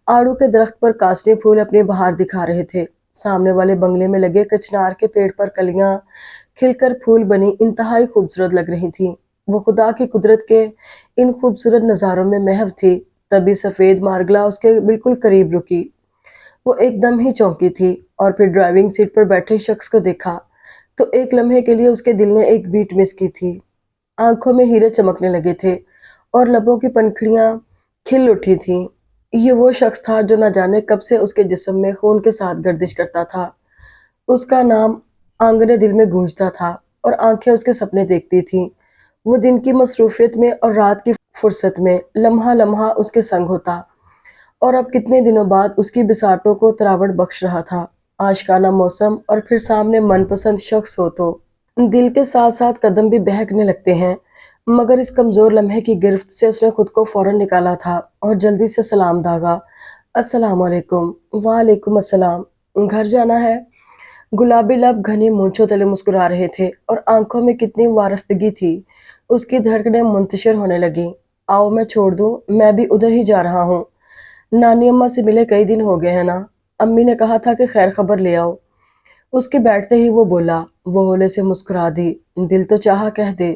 आड़ू के दरख्त पर कासनी फूल अपनी बहार दिखा रहे थे। सामने वाले बंगले में लगे कचनार के पेड़ पर कलियां खिलकर फूल बनी इंतहाई खूबसूरत लग रही थीं। वो खुदा की कुदरत के इन खूबसूरत नज़ारों में महव थी। तभी सफ़ेद मार्गला उसके बिल्कुल करीब रुकी। वो एकदम ही चौंकी थी, और फिर ड्राइविंग सीट पर बैठे शख्स को देखा तो एक लम्हे के लिए उसके दिल ने एक बीट मिस की थी। आंखों में हीरे चमकने लगे थे, और लबों की पंखुड़ियां खिल उठी थीं। ये वो शख्स था जो न जाने कब से उसके जिस्म में खून के साथ गर्दिश करता था। उसका नाम आंगने दिल में गूंजता था, और आंखें उसके सपने देखती थीं। वो दिन की मसरूफियत में और रात की फुर्सत में लम्हा लम्हा उसके संग होता, और अब कितने दिनों बाद उसकी बिसारतों को तरावट बख्श रहा था। आशिकाना मौसम, और फिर सामने मनपसंद शख्स हो तो दिल के साथ साथ कदम भी बहकने लगते हैं। मगर इस कमज़ोर लम्हे की गिरफ्त से उसने खुद को फ़ौरन निकाला था, और जल्दी से सलाम दागा। अस्सलाम वालेकुम। वालेकुम अस्सलाम। घर जाना है? गुलाबी लब घनी मूंछों तले मुस्कुरा रहे थे, और आंखों में कितनी वारफ्तगी थी। उसकी धड़कनें मुंतशिर होने लगीं। आओ मैं छोड़ दूं, मैं भी उधर ही जा रहा हूँ। नानी अम्मा से मिले कई दिन हो गए हैं ना। अम्मी ने कहा था कि खैर खबर ले आओ। उसके बैठते ही वो बोला। वो होले से मुस्कुरा दी। दिल तो चाहा कह दे।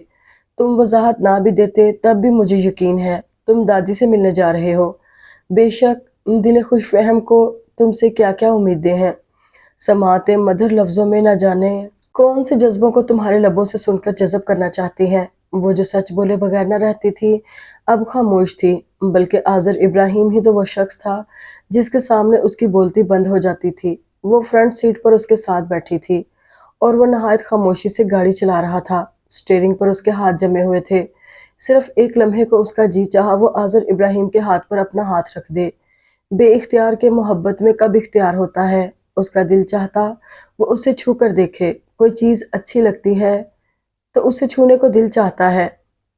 तुम वजाहत ना भी देते तब भी मुझे यकीन है तुम दादी से मिलने जा रहे हो। बेशक दिल खुशफहम को तुमसे क्या क्या उम्मीदें हैं। समाते मधुर लफ्ज़ों में न जाने कौन से जज्बों को तुम्हारे लबों से सुनकर जज़ब करना चाहती हैं। वो जो सच बोले बगैर न रहती थी, अब खामोश थी। बल्कि आज़र इब्राहिम ही तो वो शख्स था जिसके सामने उसकी बोलती बंद हो जाती थी। वो फ्रंट सीट पर उसके साथ बैठी थी, और वो नहायत खामोशी से गाड़ी चला रहा था। स्टीयरिंग पर उसके हाथ जमे हुए थे। सिर्फ एक लम्हे को उसका जी चाहा वो आज़र इब्राहिम के हाथ पर अपना हाथ रख दे। बेइख्तियार के मोहब्बत में कब इख्तियार होता है। उसका दिल चाहता वो उसे छू कर देखे। कोई चीज़ अच्छी लगती है तो उसे छूने को दिल चाहता है।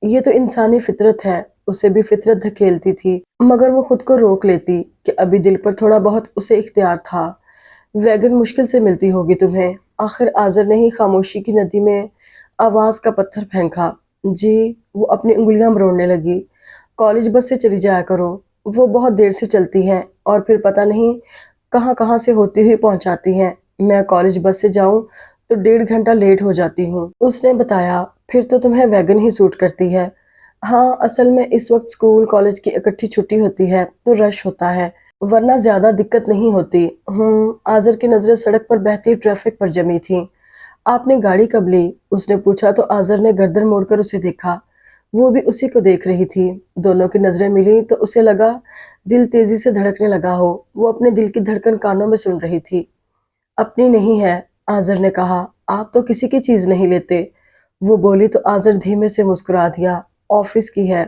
ये तो इंसानी फितरत है। उसे भी फितरत धकेलती थी, मगर वो खुद को रोक लेती कि अभी दिल पर थोड़ा बहुत उसे इख्तियार था। वैगन मुश्किल से मिलती होगी तुम्हें। आखिर आज़र ने ही खामोशी की नदी में आवाज़ का पत्थर फेंका। जी। वो अपनी उंगलियां मरोड़ने लगी। कॉलेज बस से चली जाया करो, वो बहुत देर से चलती हैं, और फिर पता नहीं कहाँ कहाँ से होती हुई पहुंचाती हैं। मैं कॉलेज बस से जाऊं तो 1.5 घंटा लेट हो जाती हूँ, उसने बताया। फिर तो तुम्हें वैगन ही सूट करती है। हाँ, असल में इस वक्त स्कूल कॉलेज की इकट्ठी छुट्टी होती है तो रश होता है, वरना ज़्यादा दिक्कत नहीं होती। आज़र की नज़रें सड़क पर बहती ट्रैफिक पर जमी थीं। आपने गाड़ी कब ली? उसने पूछा तो आज़र ने गर्दन मोड़कर उसे देखा। वो भी उसी को देख रही थी। दोनों की नज़रें मिली तो उसे लगा दिल तेज़ी से धड़कने लगा हो। वो अपने दिल की धड़कन कानों में सुन रही थी। अपनी नहीं है, आज़र ने कहा। आप तो किसी की चीज़ नहीं लेते। वो बोली तो आज़र धीमे से मुस्कुरा दिया। ऑफिस की है।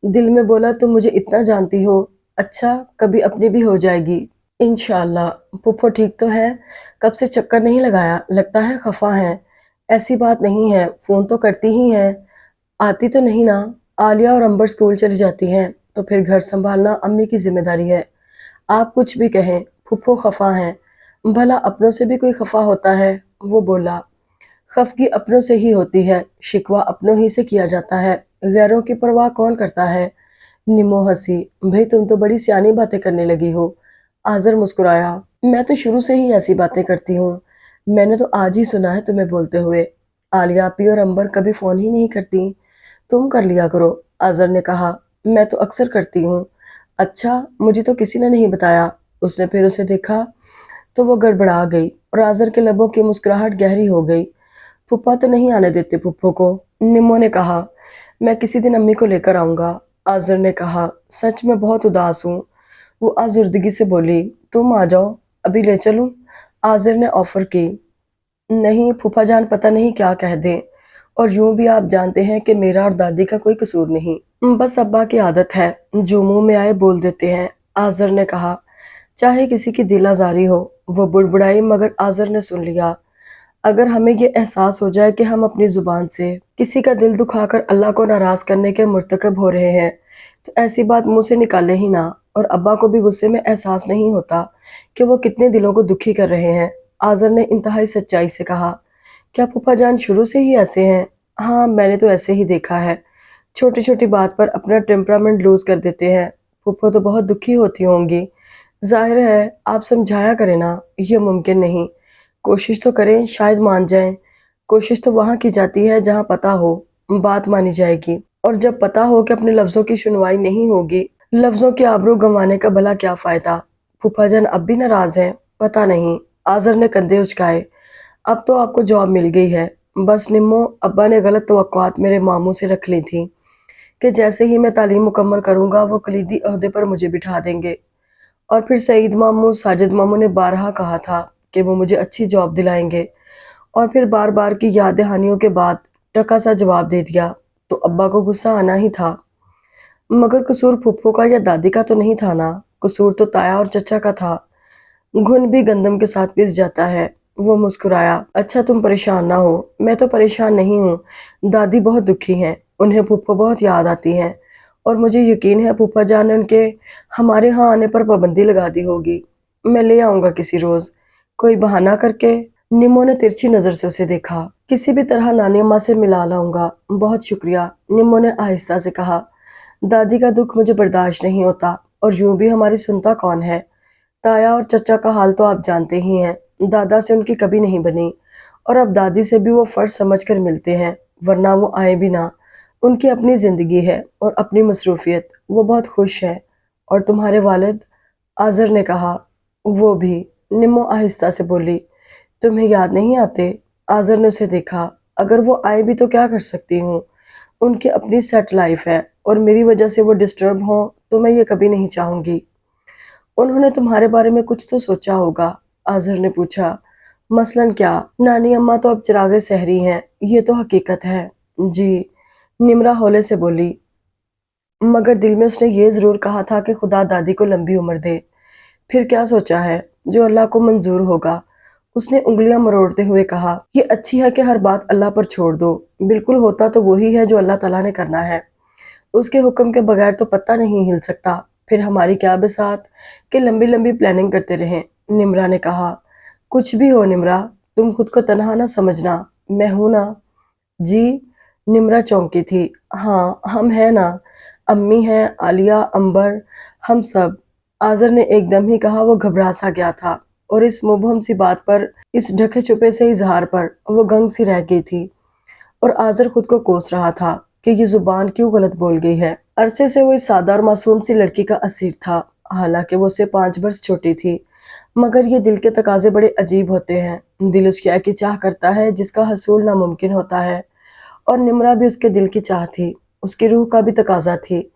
दिल में बोला तुम मुझे इतना जानती हो। अच्छा, कभी अपनी भी हो जाएगी इंशाअल्लाह। पुप्पो ठीक तो है? कब से चक्कर नहीं लगाया, लगता है खफा है। ऐसी बात नहीं है, फ़ोन तो करती ही हैं। आती तो नहीं ना। आलिया और अंबर स्कूल चली जाती हैं, तो फिर घर संभालना अम्मी की जिम्मेदारी है। आप कुछ भी कहें, फुफ्फो खफा हैं। भला अपनों से भी कोई खफा होता है? वो बोला। खफगी अपनों से ही होती है, शिकवा अपनों ही से किया जाता है, गैरों की परवाह कौन करता है? निमो हंसी। भाई तुम तो बड़ी सियानी बातें करने लगी हो। आज़र मुस्कुराया। मैं तो शुरू से ही ऐसी बातें करती हूँ। मैंने तो आज ही सुना है तुम्हें बोलते हुए। आलिया आपी और अंबर कभी फोन ही नहीं करती। तुम कर लिया करो, आज़र ने कहा। मैं तो अक्सर करती हूँ। अच्छा, मुझे तो किसी ने नहीं बताया। उसने फिर उसे देखा तो वो गड़बड़ा गई और आज़र के लबों की मुस्कुराहट गहरी हो गई। फूफा तो नहीं आने देते पुप्पो को, निम्मो ने कहा। मैं किसी दिन अम्मी को लेकर आऊंगा, आज़र ने कहा। सच में बहुत उदास हूँ, वो आजुर्दगी से बोली। तुम आ जाओ, अभी ले चलूं? आज़र ने ऑफर की। नहीं, फूफा जान पता नहीं क्या कह दें। और यूं भी आप जानते हैं कि मेरा और दादी का कोई कसूर नहीं, बस अब्बा की आदत है, जो मुंह में आए बोल देते हैं, आज़र ने कहा। चाहे किसी की दिल आज़ारी हो, वो बुड़बुड़ाई, मगर आज़र ने सुन लिया। अगर हमें ये एहसास हो जाए कि हम अपनी जुबान से किसी का दिल दुखाकर अल्लाह को नाराज करने के मुर्तकब हो रहे हैं, तो ऐसी बात मुंह से निकाले ही ना। और अब्बा को भी गुस्से में एहसास नहीं होता कि वो कितने दिलों को दुखी कर रहे हैं, आज़र ने इंतहाई सच्चाई से कहा। क्या फूफा जान शुरू से ही ऐसे हैं? हाँ, मैंने तो ऐसे ही देखा है। छोटी छोटी बात पर अपना टेम्परामेंट लूज कर देते हैं। फूफा तो बहुत दुखी होती होंगी। जाहिर है, आप समझाया करें ना, ये मुमकिन नहीं। कोशिश तो करें, शायद मान जाएं। कोशिश तो वहाँ की जाती है जहाँ पता हो बात मानी जाएगी, और जब पता हो कि अपने लफ्ज़ों की सुनवाई नहीं होगी, लफ्ज़ों की आबरू गंवाने का भला क्या फ़ायदा? फूफा जान अब भी नाराज़ हैं? पता नहीं, आज़र ने कंधे उचकाए। अब तो आपको जॉब मिल गई है। बस निम्मो, अब्बा ने गलत तवक्कुआत मेरे मामू से रख ली थी कि जैसे ही मैं तालीम मुकम्मल करूँगा वो कलीदी ओहदे पर मुझे बिठा देंगे। और फिर सईद मामू, साजिद मामू ने बारहा कहा था कि वो मुझे अच्छी जॉब दिलाएंगे, और फिर बार बार की याद दहानियों के बाद टका सा जवाब दे दिया। तो अब्बा को गुस्सा आना ही था। मगर कसूर फुप्पो का या दादी का तो नहीं था ना, कसूर तो ताया और चचा का था। घुन भी गंदम के साथ पिस जाता है। वो मुस्कुराया। अच्छा, तुम परेशान ना हो, मैं तो परेशान नहीं हूँ। दादी बहुत दुखी हैं, उन्हें फूफा बहुत याद आती हैं, और मुझे यकीन है फूफा जान ने उनके हमारे यहाँ आने पर पाबंदी लगा दी होगी। मैं ले आऊंगा किसी रोज, कोई बहाना करके। निमो ने तिरछी नजर से उसे देखा। किसी भी तरह नानी अम्मा से मिला लाऊंगा, बहुत शुक्रिया, निमो ने आहिस्ता से कहा। दादी का दुख मुझे बर्दाश्त नहीं होता, और यूं भी हमारी सुनता कौन है। ताया और चचा का हाल तो आप जानते ही हैं। दादा से उनकी कभी नहीं बनी, और अब दादी से भी वो फर्ज समझ कर मिलते हैं, वरना वो आए भी ना। उनकी अपनी जिंदगी है और अपनी मसरूफियत, वो बहुत खुश है। और तुम्हारे वालिद? आज़र ने कहा। वो भी, निम्मो आहिस्ता से बोली। तुम्हें याद नहीं आते? आज़र ने उसे देखा। अगर वो आए भी तो क्या कर सकती हूँ, उनकी अपनी सेट लाइफ है, और मेरी वजह से वो डिस्टर्ब हों तो मैं ये कभी नहीं चाहूंगी। उन्होंने तुम्हारे बारे में कुछ तो सोचा होगा, आज़र ने पूछा। मसलन क्या? नानी अम्मा तो अब चिरागे सहरी हैं, ये तो हकीकत है। जी, निम्रा हौले से बोली। मगर दिल में उसने ये ज़रूर कहा था कि खुदा दादी को लंबी उम्र दे। फिर क्या सोचा है? जो अल्लाह को मंजूर होगा, उसने उंगलियां मरोड़ते हुए कहा। ये अच्छी है कि हर बात अल्लाह पर छोड़ दो। बिल्कुल होता तो वही है जो अल्लाह ताला ने करना है। उसके हुक्म के बगैर तो पत्ता नहीं हिल सकता। फिर हमारी क्या बिसात कि लंबी लंबी प्लानिंग करते रहें, निम्रा ने कहा। कुछ भी हो निम्रा, तुम खुद को तनहा ना समझना, मैं हूं ना। जी, निम्रा चौंकी थी। हाँ, हम हैं ना, अम्मी हैं, आलिया, अंबर, हम सब। आज़र ने एकदम ही कहा। वो घबरा सा गया था, और इस मुबहम सी बात पर, इस ढके छुपे से इजहार पर वो गंग सी रह गई थी। और आज़र खुद को कोस रहा था कि ये जुबान क्यों गलत बोल गई है। अरसे से वो इस सादा और मासूम सी लड़की का असीर था। हालांकि वो उससे 5 बरस छोटी थी, मगर ये दिल के तकाजे बड़े अजीब होते हैं। दिल उस क्या की चाह करता है जिसका हसूल नामुमकिन होता है, और निम्रा भी उसके दिल की चाह थी, उसकी रूह का भी तकाजा थी।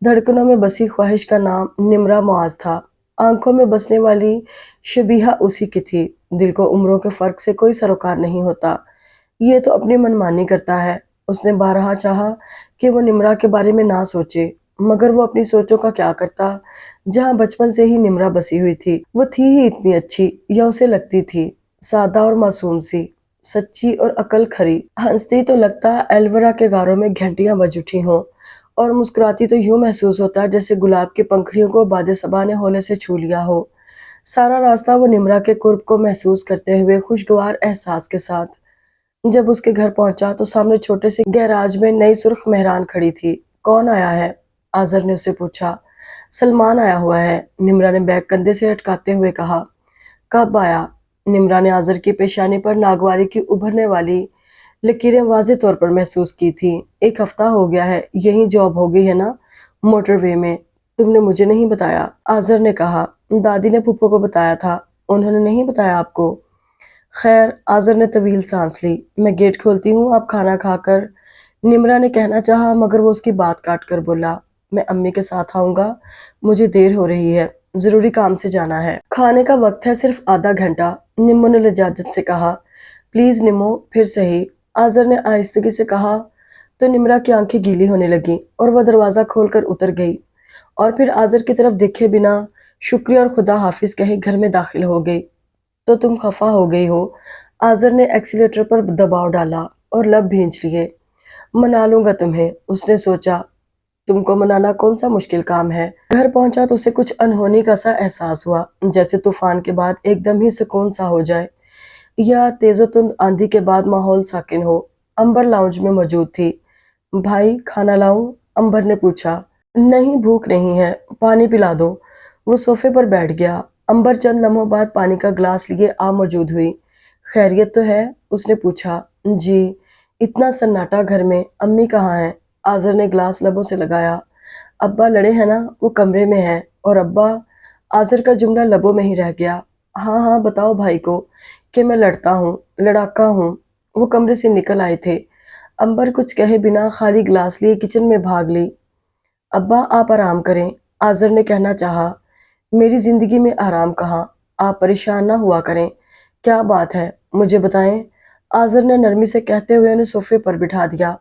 धड़कनों में बसी ख्वाहिश का नाम निम्रा मुआज था। आंखों में बसने वाली शबीहा उसी की थी। दिल को उम्रों के फर्क से कोई सरोकार नहीं होता, ये तो अपनी मनमानी करता है। उसने बारहा चाहा कि वो निम्रा के बारे में ना सोचे, मगर वो अपनी सोचों का क्या करता, जहाँ बचपन से ही निम्रा बसी हुई थी। वो थी ही इतनी अच्छी, या उसे लगती थी, सादा और मासूम सी, सच्ची और अकल खरी। हंसती तो लगता एलवरा के गारों में घंटियां बज उठी हों, और मुस्कुराती तो यूं महसूस होता जैसे गुलाब की पंखड़ियों को बादे सबा ने होले से छू लिया हो। सारा रास्ता वो निम्रा के कुर्ब को महसूस करते हुए खुशगवार एहसास के साथ। जब उसके घर पहुंचा तो सामने छोटे से गैराज में नई सुर्ख मेहरान खड़ी थी। कौन आया है? आजर ने उसे पूछा। सलमान आया हुआ है, निम्रा ने बैग कंधे से लटकाते हुए कहा। कब आया? निम्रा ने आजर की पेशानी पर नागवारी की उभरने वाली लकीरें वाज़े तौर पर महसूस की थी। एक हफ्ता हो गया है, यही जॉब हो गई है ना, मोटरवे में। तुमने मुझे नहीं बताया, आजर ने कहा। दादी ने पुप्पो को बताया था, उन्होंने नहीं बताया आपको? खैर, आजर ने तवील सांस ली। मैं गेट खोलती हूँ, आप खाना खाकर। निम्रा ने कहना चाहा मगर वो उसकी बात काट कर बोला, मैं अम्मी के साथ आऊँगा, मुझे देर हो रही है, ज़रूरी काम से जाना है। खाने का वक्त है सिर्फ आधा घंटा, निम्मो ने लजाजत से कहा। प्लीज़ निम्मो, फिर सही, आजर ने आहिस्तगी से कहा। तो निम्रा की आंखें गीली होने लगीं और वह दरवाज़ा खोलकर उतर गई और फिर आजर की तरफ देखे बिना शुक्रिया और खुदा हाफिज कहे घर में दाखिल हो गई। तो तुम खफा हो गई हो? आजर ने एक्सीलेटर पर दबाव डाला और लब भींच लिए। मना लूंगा तुम्हें, उसने सोचा। तुमको मनाना कौन सा मुश्किल काम है। घर पहुंचा तो उसे कुछ अनहोनी का सा एहसास हुआ, जैसे तूफान के बाद एकदम ही सुकून सा हो जाए या तेजोतुंद आंधी के बाद माहौल साकिन हो। अंबर लाउंज में मौजूद थी। भाई, खाना लाऊं? अंबर ने पूछा। नहीं, भूख नहीं है, पानी पिला दो। वो सोफे पर बैठ गया। अंबर चंद लम्हों बाद पानी का ग्लास लिए आ मौजूद हुई। खैरियत तो है? उसने पूछा। जी। इतना सन्नाटा घर में, अम्मी कहाँ हैं? आजर ने ग्लास लबों से लगाया। अब्बा लड़े हैं ना, वो कमरे में हैं। और अब्बा? आजर का जुमला लबों में ही रह गया। हाँ हाँ, बताओ भाई को कि मैं लड़ता हूँ, लड़ाका हूँ। वो कमरे से निकल आए थे। अंबर कुछ कहे बिना खाली ग्लास लिए किचन में भाग ली। अब्बा, आप आराम करें, आजर ने कहना चाहा। मेरी जिंदगी में आराम कहाँ, आप परेशान ना हुआ करें। क्या बात है, मुझे बताएं, आजर ने नरमी से कहते हुए उन्हें सोफे पर बिठा दिया।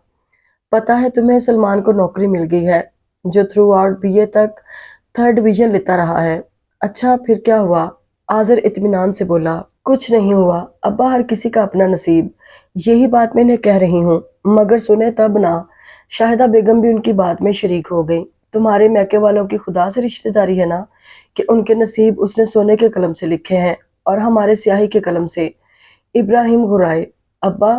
पता है तुम्हें, सलमान को नौकरी मिल गई है, जो थ्रू आउट बीए तक 3rd डिवीजन लेता रहा है। अच्छा, फिर क्या हुआ? आजर इत्मीनान से बोला। कुछ नहीं हुआ अब्बा, हर किसी का अपना नसीब। यही बात मैं इन्हें कह रही हूँ, मगर सुने तब ना। शाहिदा बेगम भी उनकी बात में शरीक हो गई। तुम्हारे मैके वालों की खुदा से रिश्तेदारी है ना, कि उनके नसीब उसने सोने के कलम से लिखे हैं और हमारे स्याही के कलम से। इब्राहिम घुराए। अब्बा,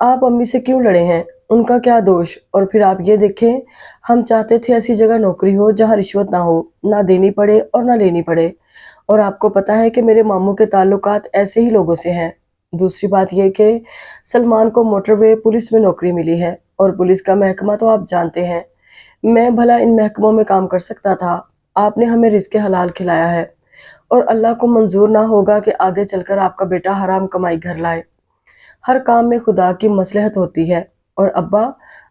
आप अम्मी से क्यों लड़े हैं? उनका क्या दोष? और फिर आप ये देखें, हम चाहते थे ऐसी जगह नौकरी हो जहाँ रिश्वत ना हो, ना देनी पड़े और ना लेनी पड़े। और आपको पता है कि मेरे मामू के ताल्लुकात ऐसे ही लोगों से हैं। दूसरी बात यह कि सलमान को मोटरवे पुलिस में नौकरी मिली है और पुलिस का महकमा तो आप जानते हैं। मैं भला इन महकमों में काम कर सकता था? आपने हमें रिज़्क़ हलाल खिलाया है और अल्लाह को मंजूर ना होगा कि आगे चलकर आपका बेटा हराम कमाई घर लाए। हर काम में खुदा की मसलहत होती है। और अब्बा,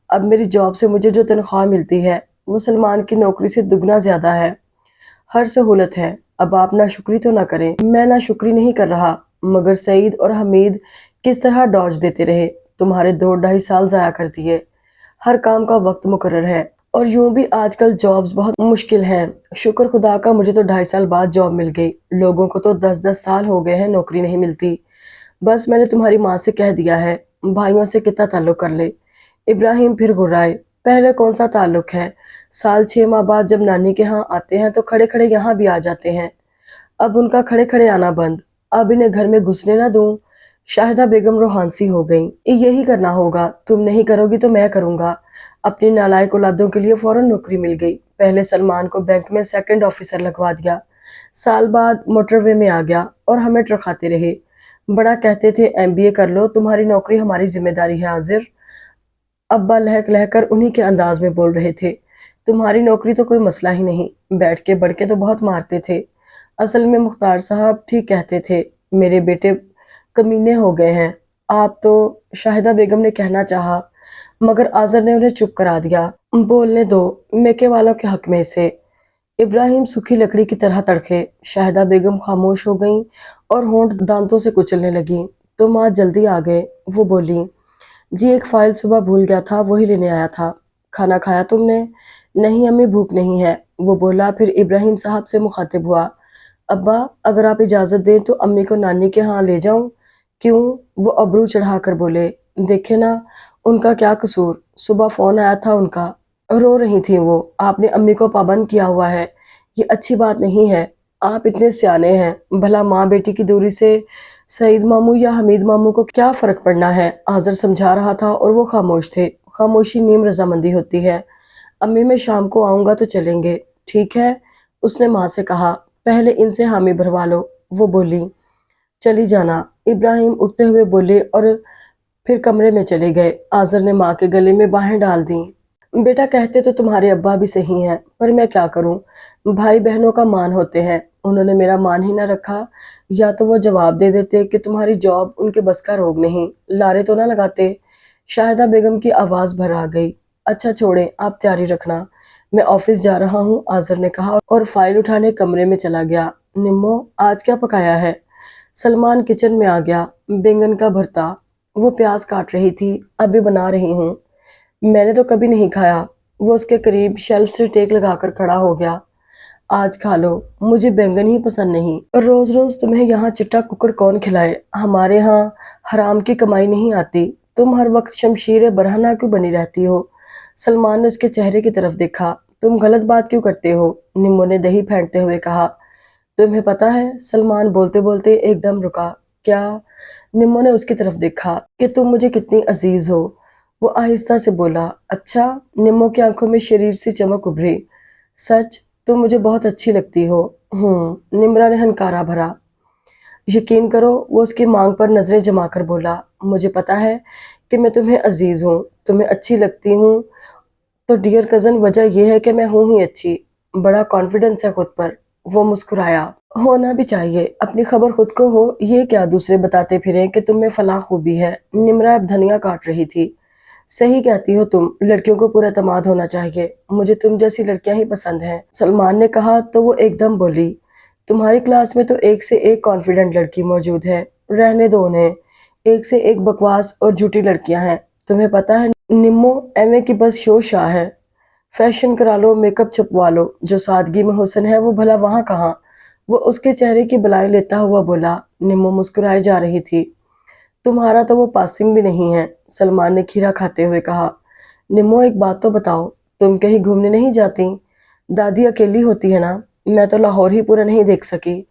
अब मेरी जॉब से मुझे जो तनख्वाह मिलती है वो सलमान की नौकरी से दुगना ज़्यादा है। हर सहूलत है। अब आप नाशुक्री तो ना करें। मैं नाशुक्री नहीं कर रहा, मगर सईद और हमीद किस तरह डॉज देते रहे, तुम्हारे 2 ढाई साल ज़ाया कर दिए। हर काम का वक्त मुकर्रर है और यूं भी आजकल जॉब्स बहुत मुश्किल हैं। शुक्र खुदा का, मुझे तो 2.5 साल बाद जॉब मिल गई। लोगों को तो 10-10 साल हो गए हैं नौकरी नहीं मिलती। बस मैंने तुम्हारी माँ से कह दिया है, भाइयों से कितना ताल्लुक कर ले। इब्राहिम फिर घुर्राए। पहले कौन सा ताल्लुक है? साल 6 माह बाद जब नानी के यहाँ आते हैं तो खड़े खड़े यहाँ भी आ जाते हैं। अब उनका खड़े खड़े आना बंद। अब इन्हें घर में घुसने ना दूं। शाहिदा बेगम रोहानसी हो गई। यही करना होगा, तुम नहीं करोगी तो मैं करूंगा। अपनी नालायक औलादों के लिए फौरन नौकरी मिल गई। पहले सलमान को बैंक में 2nd ऑफिसर लगवा दिया, साल बाद मोटरवे में आ गया और हमें ट्रखाते रहे। बड़ा कहते थे एमबीए कर लो, तुम्हारी नौकरी हमारी जिम्मेदारी है। हाजिर अब्बा लहक लहकर उन्हीं के अंदाज में बोल रहे थे। तुम्हारी नौकरी तो कोई मसला ही नहीं, बैठ के बढ़ के तो बहुत मारते थे। असल में मुख्तार साहब ठीक कहते थे, मेरे बेटे कमीने हो गए हैं। आप तो, शाहिदा बेगम ने कहना चाहा, मगर आजर ने उन्हें चुप करा दिया। बोलने दो, मेके वालों के हक में से। इब्राहिम सूखी लकड़ी की तरह तड़के। शाहिदा बेगम खामोश हो गईं और होंठ दांतों से कुचलने लगीं। तुम आज जल्दी आ गए, वो बोली। जी, एक फाइल सुबह भूल गया था, वही लेने आया था। खाना खाया तुमने? नहीं अम्मी, भूख नहीं है, वो बोला। फिर इब्राहिम साहब से मुखातिब हुआ। अब्बा, अगर आप इजाज़त दें तो अम्मी को नानी के यहाँ ले जाऊं? क्यों? वो अबरू चढ़ाकर बोले। देखे ना, उनका क्या कसूर, सुबह फ़ोन आया था उनका, रो रही थी वो। आपने अम्मी को पाबंद किया हुआ है, ये अच्छी बात नहीं है। آپ اتنے سیانے ہیں، بھلا ماں بیٹی کی دوری سے سعید ماموں یا حمید ماموں کو کیا فرق پڑنا ہے؟ آذر سمجھا رہا تھا اور وہ خاموش تھے۔ خاموشی نیم رضامندی ہوتی ہے۔ امی میں شام کو آؤں گا تو چلیں گے، ٹھیک ہے؟ اس نے ماں سے کہا، پہلے ان سے حامی بھروا لو۔ وہ بولی، چلی جانا۔ ابراہیم اٹھتے ہوئے بولے اور پھر کمرے میں چلے گئے۔ آذر نے ماں کے گلے میں باہیں ڈال دیں۔ بیٹا کہتے تو تمہارے ابا بھی صحیح ہیں، پر میں کیا کروں؟ بھائی بہنوں کا مان ہوتے ہیں، انہوں نے میرا مان ہی نہ رکھا۔ یا تو وہ جواب دے دیتے کہ تمہاری جاب ان کے بس کا روگ نہیں، لارے تو نہ لگاتے۔ شاہدہ بیگم کی آواز بھر آ گئی۔ اچھا چھوڑیں، آپ تیاری رکھنا، میں آفس جا رہا ہوں، آذر نے کہا اور فائل اٹھانے کمرے میں چلا گیا۔ نمو، آج کیا پکایا ہے؟ سلمان کچن میں آ گیا۔ بینگن کا بھرتا۔ وہ پیاز کاٹ رہی تھی۔ ابھی بنا رہی ہوں، میں نے تو کبھی نہیں کھایا۔ وہ اس کے قریب شیلف سے ٹیک لگا کر کھڑا ہو گیا۔ آج کھا لو، مجھے بینگن ہی پسند نہیں۔ روز روز تمہیں یہاں چٹا ککڑ کون کھلائے؟ ہمارے ہاں حرام کی کمائی نہیں آتی، تم ہر وقت شمشیر برہنہ کیوں بنی رہتی ہو؟ سلمان نے اس کے چہرے کی طرف دیکھا۔ تم غلط بات کیوں کرتے ہو؟ نمو نے دہی پھینکتے ہوئے کہا۔ تمہیں پتا ہے؟ سلمان بولتے بولتے ایک دم رکا۔ کیا؟ نمو نے اس کی طرف دیکھا، کہ تم مجھے کتنی عزیز ہو۔ وہ آہستہ سے بولا۔ اچھا؟ نمو کی آنکھوں میں شریر سی چمک ابھری۔ سچ؟ تم مجھے بہت اچھی لگتی ہو۔ نمرا نے ہنکارا بھرا۔ یقین کرو، وہ اس کی مانگ پر نظریں جما کر بولا، مجھے پتا ہے کہ میں تمہیں عزیز ہوں، تمہیں اچھی لگتی ہوں، تو ڈیئر کزن وجہ یہ ہے کہ میں ہوں ہی اچھی۔ بڑا کانفیڈنس ہے خود پر۔ وہ مسکرایا۔ ہونا بھی چاہیے، اپنی خبر خود کو ہو، یہ کیا دوسرے بتاتے پھریں کہ تم میں فلاں خوبی ہے۔ نمرا اب دھنیا کاٹ رہی تھی۔ صحیح کہتی ہو تم، لڑکیوں کو پورا اعتماد ہونا چاہیے، مجھے تم جیسی لڑکیاں ہی پسند ہیں۔ سلمان نے کہا تو وہ ایک دم بولی، تمہاری کلاس میں تو ایک سے ایک کانفیڈنٹ لڑکی موجود ہے، رہنے دو انہیں، ایک سے ایک بکواس اور جھوٹی لڑکیاں ہیں۔ تمہیں پتا ہے نمو ایم اے کی بس شو شاہ ہے، فیشن کرا لو، میک اپ چھپوا لو، جو سادگی میں حسن ہے وہ بھلا وہاں کہاں؟ وہ اس کے چہرے کی بلائیں لیتا ہوا بولا۔ نمو مسکرائے جا رہی تھی۔ تمہارا تو وہ پاسنگ بھی نہیں ہے، سلمان نے کھیرا کھاتے ہوئے کہا۔ نمو ایک بات تو بتاؤ، تم کہیں گھومنے نہیں جاتی؟ دادی اکیلی ہوتی ہے نا، میں تو لاہور ہی پورا نہیں دیکھ سکی۔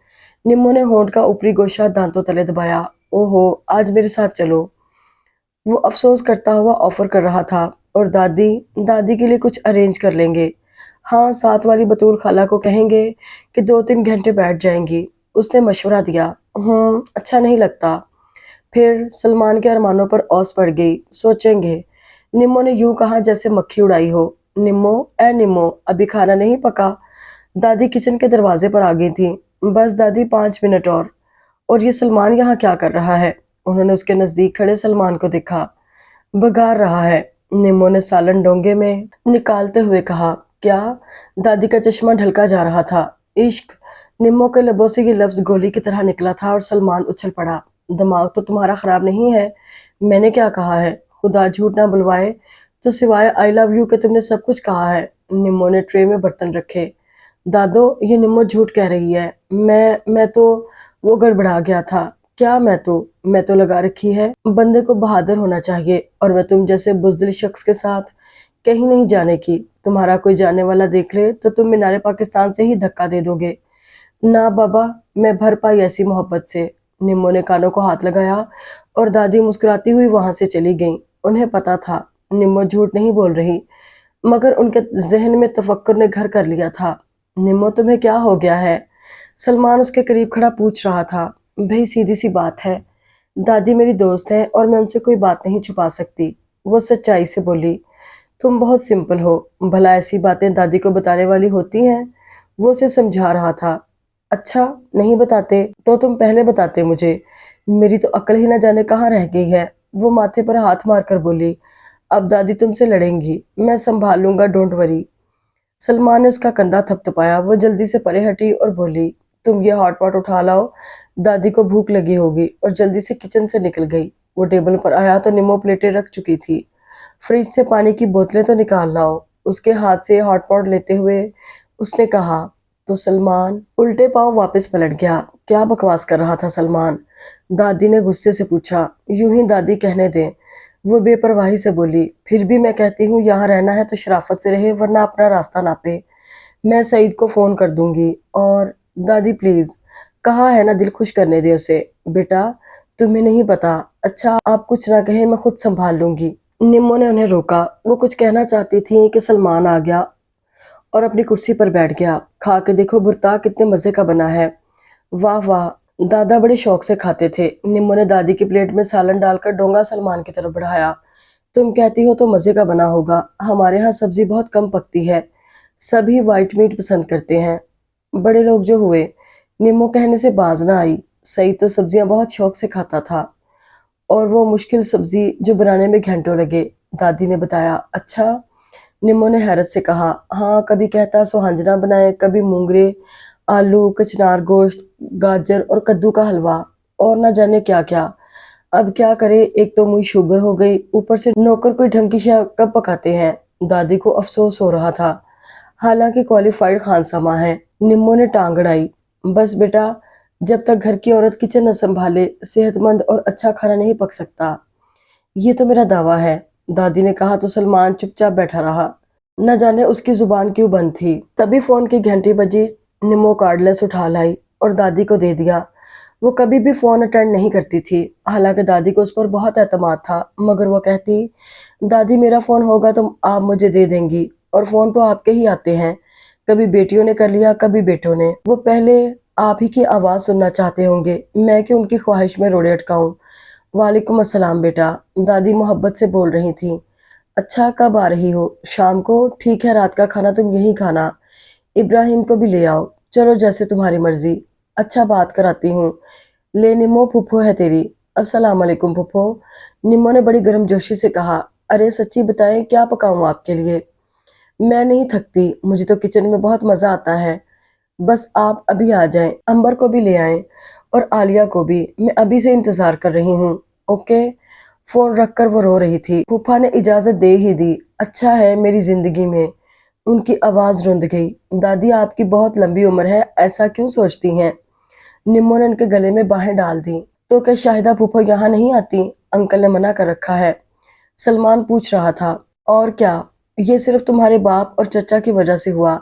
نمو نے ہونٹ کا اوپری گوشہ دانتوں تلے دبایا۔ اوہو، آج میرے ساتھ چلو۔ وہ افسوس کرتا ہوا آفر کر رہا تھا، اور دادی کے لیے کچھ ارینج کر لیں گے۔ ہاں، ساتھ والی بطول خالہ کو کہیں گے کہ 2-3 گھنٹے بیٹھ جائیں گی۔ اس نے مشورہ دیا۔ اچھا نہیں لگتا۔ پھر سلمان کے ارمانوں پر اوس پڑ گئی۔ سوچیں گے، نمو نے یوں کہا جیسے مکھی اڑائی ہو۔ نمو، اے نمو، ابھی کھانا نہیں پکا؟ دادی کچن کے دروازے پر آ گئی تھی۔ بس دادی 5 منٹ اور یہ سلمان یہاں کیا کر رہا ہے؟ انہوں نے اس کے نزدیک کھڑے سلمان کو دیکھا۔ بگار رہا ہے، نمو نے سالن ڈونگے میں نکالتے ہوئے کہا۔ کیا؟ دادی کا چشمہ ڈھلکا جا رہا تھا۔ عشق؟ نمو کے لبوں سے یہ لفظ گولی کی طرح نکلا تھا اور سلمان اچھل پڑا۔ دماغ تو تمہارا خراب نہیں ہے؟ میں نے کیا کہا ہے؟ خدا جھوٹ نہ بلوائے، تو سوائے آئی لو یو کے تم نے سب کچھ کہا ہے۔ نمو نے ٹرے میں برتن رکھے۔ دادو، یہ نمو جھوٹ کہہ رہی ہے۔ میں تو وہ گڑبڑا گیا تھا۔ کیا میں تو لگا رکھی ہے۔ بندے کو بہادر ہونا چاہیے، اور میں تم جیسے بزدل شخص کے ساتھ کہیں نہیں جانے کی۔ تمہارا کوئی جانے والا دیکھ لے تو تم مینار پاکستان سے ہی دھکا دے دو گے۔ نہ بابا، میں بھر پائی ایسی محبت سے۔ نمو نے کانوں کو ہاتھ لگایا اور دادی مسکراتی ہوئی وہاں سے چلی گئیں۔ انہیں پتا تھا نمو جھوٹ نہیں بول رہی، مگر ان کے ذہن میں تفکر نے گھر کر لیا تھا۔ نمو، تمہیں کیا ہو گیا ہے؟ سلمان اس کے قریب کھڑا پوچھ رہا تھا۔ بھئی سیدھی سی بات ہے، دادی میری دوست ہے اور میں ان سے کوئی بات نہیں چھپا سکتی۔ وہ سچائی سے بولی۔ تم بہت سمپل ہو، بھلا ایسی باتیں دادی کو بتانے والی ہوتی ہیں؟ وہ اسے سمجھا رہا تھا۔ اچھا نہیں بتاتے تو تم پہلے بتاتے مجھے، میری تو عقل ہی نہ جانے کہاں رہ گئی ہے۔ وہ ماتھے پر ہاتھ مار کر بولی۔ اب دادی تم سے لڑیں گی، میں سنبھال لوں گا، ڈونٹ وری۔ سلمان نے اس کا کندھا تھپتھپایا۔ وہ جلدی سے پرے ہٹی اور بولی، تم یہ ہاٹ پاٹ اٹھا لاؤ، دادی کو بھوک لگی ہوگی، اور جلدی سے کچن سے نکل گئی۔ وہ ٹیبل پر آیا تو نمو پلیٹیں رکھ چکی تھی۔ فریج سے پانی کی بوتلیں تو نکال لاؤ۔ اس کے ہاتھ سے ہاٹ پاٹ لیتے ہوئے اس نے کہا۔ تو سلمان الٹے پاؤں واپس پلٹ گیا۔ کیا بکواس کر رہا تھا سلمان؟ دادی نے غصے سے پوچھا۔ یوں ہی دادی کہنے دیں، وہ بے پرواہی سے بولی۔ پھر بھی میں کہتی ہوں یہاں رہنا ہے تو شرافت سے رہے، ورنہ اپنا راستہ ناپے۔ میں سعید کو فون کر دوں گی، اور दादी प्लीज, कहा है ना दिल खुश करने दे उसे। बेटा, तुम्हें नहीं पता। अच्छा, आप कुछ ना कहे, मैं खुद संभाल लूंगी। निम्मो ने उन्हें रोका। वो कुछ कहना चाहती थी कि सलमान आ गया और अपनी कुर्सी पर बैठ गया। खा के देखो भुर्ता, कितने मजे का बना है। वाह वाह। दादा बड़े शौक से खाते थे। निम्मो ने दादी की प्लेट में सालन डालकर डोंगा सलमान की तरफ बढ़ाया। तुम कहती हो तो मजे का बना होगा। हमारे यहाँ सब्जी बहुत कम पकती है, सभी व्हाइट मीट पसंद करते हैं। बड़े लोग जो हुए। निम्मो कहने से बाज ना आई। सही तो सब्जियां बहुत शौक से खाता था, और वो मुश्किल सब्जी जो बनाने में घंटों लगे। दादी ने बताया। अच्छा, निम्मो ने हैरत से कहा। हाँ, कभी कहता सुहांजना बनाए, कभी मूंगरे, आलू, कचनार गोश्त, गाजर और कद्दू का हलवा, और ना जाने क्या क्या। अब क्या करे, एक तो मुझे शुगर हो गई, ऊपर से नौकर कोई ढंग की शाह कब पकाते हैं। दादी को अफसोस हो रहा था। हालांकि क्वालिफाइड खानसामा है। निम्मो ने टांग अड़ाई। बस बेटा, जब तक घर की औरत किचन न संभाले, सेहतमंद और अच्छा खाना नहीं पक सकता। ये तो मेरा दावा है, दादी ने कहा तो सलमान चुपचाप बैठा रहा। न जाने उसकी जुबान क्यों बंद थी। तभी फोन की घंटी बजी। निम्मो कार्डलेस उठा लाई और दादी को दे दिया। वो कभी भी फोन अटेंड नहीं करती थी। हालांकि दादी को उस पर बहुत एतमाद था, मगर वो कहती, दादी मेरा फोन होगा तो आप मुझे दे देंगी, और फोन तो आपके ही आते हैं। कभी बेटियों ने कर लिया, कभी बेटों ने। वो पहले आप ही की आवाज सुनना चाहते होंगे, मैं क्यों उनकी ख्वाहिश में रोड़े अटकाऊं। वालेकुम अस्सलाम बेटा, दादी मोहब्बत से बोल रही थी। अच्छा, कब आ रही हो? शाम को? ठीक है, रात का खाना तुम यहीं खाना। इब्राहिम को भी ले आओ। चलो, जैसे तुम्हारी मर्जी। अच्छा, बात कराती हूँ। ले निम्मो, फुफ्फो है तेरी। अस्सलाम वालेकुम फुफ्फो। निम्मो ने बड़ी गर्मजोशी से कहा। अरे सच्ची बताएं, क्या पकाऊं आपके लिए? मैं नहीं थकती, मुझे तो किचन में बहुत मजा आता है। बस आप अभी आ जाएं, अंबर को भी ले आएं, और आलिया को भी। मैं अभी से इंतजार कर रही हूँ। ओके। फोन रखकर वो रो रही थी। फूफा ने इजाजत दे ही दी। अच्छा है मेरी जिंदगी में। उनकी आवाज रुंध गई। दादी, आपकी बहुत लंबी उम्र है, ऐसा क्यों सोचती हैं? निम्मो ने उनके गले में बाहें डाल दी। तो क्या शाहिदा फूफो यहाँ नहीं आती? अंकल ने मना कर रखा है, सलमान पूछ रहा था। और क्या, ये सिर्फ तुम्हारे बाप और चचा की वजह से हुआ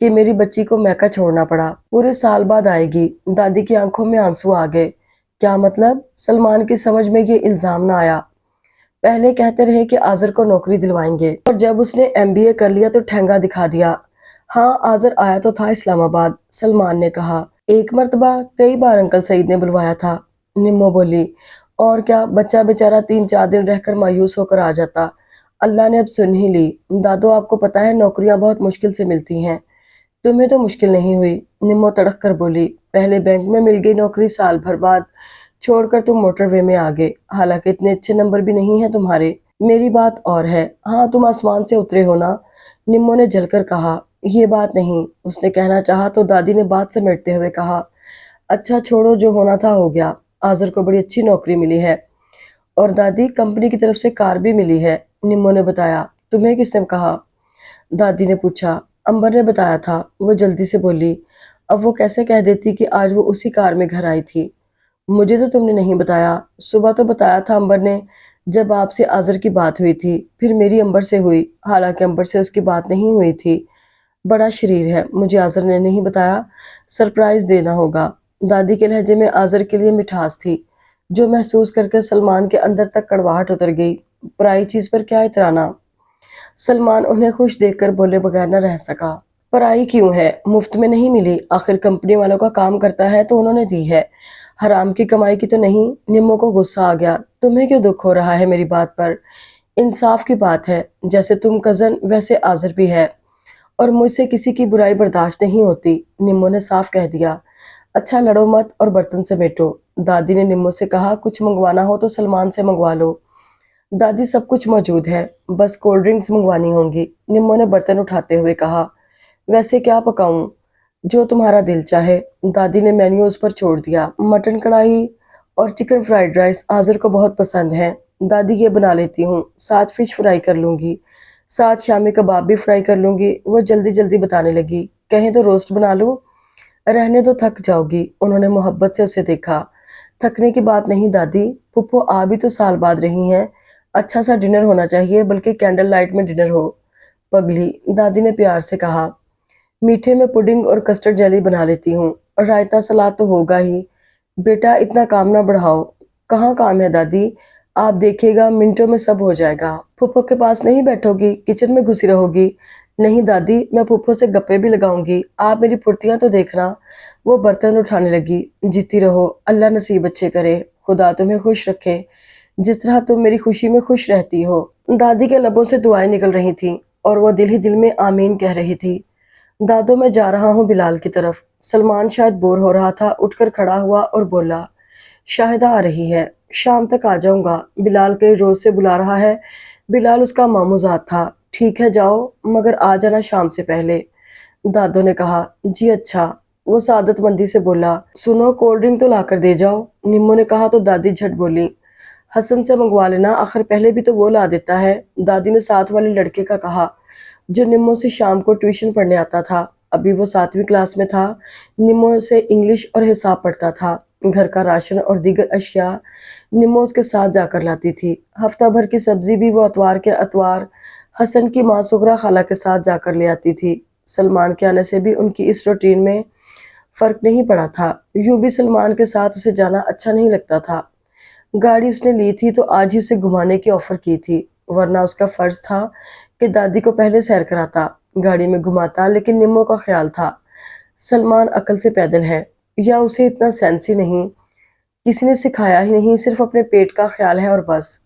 कि मेरी बच्ची को मैका छोड़ना पड़ा। पूरे साल बाद आएगी। दादी की आंखों में आंसू आ गए। क्या मतलब? सलमान की समझ में ये इल्जाम ना आया। पहले कहते रहे कि आज़र को नौकरी दिलवाएंगे, और जब उसने एमबीए कर लिया तो ठेंगा दिखा दिया। हाँ, आज़र आया तो था इस्लामाबाद, सलमान ने कहा। एक मर्तबा, कई बार अंकल सईद ने बुलवाया था, निम्मो बोली। और क्या, बच्चा बेचारा 3-4 दिन रहकर मायूस होकर आ जाता। अल्लाह ने अब सुन ही ली। दादो, आपको पता है नौकरियां बहुत मुश्किल से मिलती हैं। तुम्हें तो मुश्किल नहीं हुई, निम्मो तड़क कर बोली। पहले बैंक में मिल गई नौकरी, साल भर बाद छोड़कर तुम मोटरवे में आ गए। हालांकि इतने अच्छे नंबर भी नहीं हैं तुम्हारे। मेरी बात और है। हाँ, तुम आसमान से उतरे हो ना, निम्मो ने जलकर कहा। ये बात नहीं, उसने कहना चाहा तो दादी ने बात समेटते हुए कहा। अच्छा छोड़ो, जो होना था हो गया। आज़र को बड़ी अच्छी नौकरी मिली है, और दादी कंपनी की तरफ से कार भी मिली है, निम्मो ने बताया। तुम्हें किसने कहा? दादी ने पूछा। अंबर ने बताया था, वो जल्दी से बोली। अब वो कैसे कह देती कि आज वो उसी कार में घर आई थी। मुझे तो तुमने नहीं बताया। सुबह तो बताया था अंबर ने, जब आपसे आज़र की बात हुई थी। फिर मेरी अंबर से हुई, हालांकि अंबर से उसकी बात नहीं हुई थी। बड़ा शरीर है, मुझे आज़र ने नहीं बताया। सरप्राइज देना होगा। दादी के लहजे में आज़र के लिए मिठास थी, जो महसूस करके सलमान के अंदर तक कड़वाहट उतर गई। पराई चीज पर क्या इतराना। सलमान उन्हें खुश देखकर बोले बगैर न रह सका। पराई क्यों है? मुफ्त में नहीं मिली, आखिर कंपनी वालों का काम करता है तो उन्होंने दी है। हराम की कमाई की तो नहीं। निम्मो को गुस्सा आ गया। तुम्हें क्यों दुख हो रहा है मेरी बात पर? इंसाफ की बात है, जैसे तुम कजन वैसे आज़र भी है, और मुझसे किसी की बुराई बर्दाश्त नहीं होती, निम्मो ने साफ कह दिया। अच्छा, लड़ो मत और बर्तन समेटो, दादी ने निम्मो से कहा। कुछ मंगवाना हो तो सलमान से मंगवा लो। दादी, सब कुछ मौजूद है, बस कोल्ड ड्रिंक्स मंगवानी होंगी, निम्मो ने बर्तन उठाते हुए कहा। वैसे क्या पकाऊं? जो तुम्हारा दिल चाहे, दादी ने मेन्यू उस पर छोड़ दिया। मटन कढ़ाई और चिकन फ्राइड राइस आज़र को बहुत पसंद है। दादी, ये बना लेती हूँ, साथ फिश फ्राई कर लूंगी, साथ शामी कबाब भी फ्राई कर लूंगी। वो जल्दी जल्दी बताने लगी। कहें तो रोस्ट बना लूं? रहने दो, थक जाओगी, उन्होंने मोहब्बत से उसे देखा। थकने की बात नहीं दादी, पुप्पो आ भी तो साल बाद रही हैं। अच्छा सा डिनर होना चाहिए, बल्कि कैंडल लाइट में डिनर हो। पगली, दादी ने प्यार से कहा। मीठे में पुडिंग और कस्टर्ड जेली बना लेती हूँ, और रायता सलाद तो होगा ही। बेटा इतना काम ना बढ़ाओ। कहाँ काम है दादी? आप देखिएगा मिनटों में सब हो जाएगा। फूफो के पास नहीं बैठोगी, किचन में घुसी रहोगी? नहीं दादी, मैं फूफो से गप्पे भी लगाऊंगी, आप मेरी फुर्तियां तो देखना। वो बर्तन उठाने लगी। जीती रहो, अल्लाह नसीब अच्छे करे, खुदा तुम्हें खुश रखे, जिस तरह तुम मेरी खुशी में खुश रहती हो। दादी के लबों से दुआएं निकल रही थीं और वो दिल ही दिल में आमीन कह रही थी। दादो मैं जा रहा हूँ बिलाल की तरफ। सलमान शायद बोर हो रहा था, उठकर खड़ा हुआ और बोला, शाहिदा आ रही है, शाम तक आ जाऊंगा। बिलाल कई रोज से बुला रहा है। बिलाल उसका मामूजात था। ठीक है जाओ, मगर आ जाना शाम से पहले। दादो ने कहा, जी अच्छा। वो सादतमंदी से बोला, सुनो कोल्ड ड्रिंक तो लाकर दे जाओ। निम्मो ने कहा तो दादी झट बोली, हसन से मंगवा लेना, आखिर पहले भी तो वो ला देता है। दादी ने साथ वाले लड़के का कहा, जो निम्मो से शाम को ट्यूशन पढ़ने आता था। अभी वो 7वीं क्लास में था। निम्मो से इंग्लिश और हिसाब पढ़ता था। घर का राशन और दीगर अशिया निम्मो उसके साथ जाकर लाती थी। हफ्ता भर की सब्जी भी वो अतवार के अतवार हसन की माँ सुगरा खाला के साथ जाकर ले आती थी। सलमान के आने से भी उनकी इस रूटीन में फर्क नहीं पड़ा था। यूं भी सलमान के साथ उसे जाना अच्छा नहीं लगता था। गाड़ी उसने ली थी तो आज ही उसे घुमाने की ऑफर की थी, वरना उसका फर्ज था कि दादी को पहले सैर कराता, गाड़ी में घुमाता। लेकिन निम्मो का ख्याल था, सलमान अकल से पैदल है, या उसे इतना सेंस ही नहीं, किसी ने सिखाया ही नहीं, सिर्फ अपने पेट का ख्याल है और बस।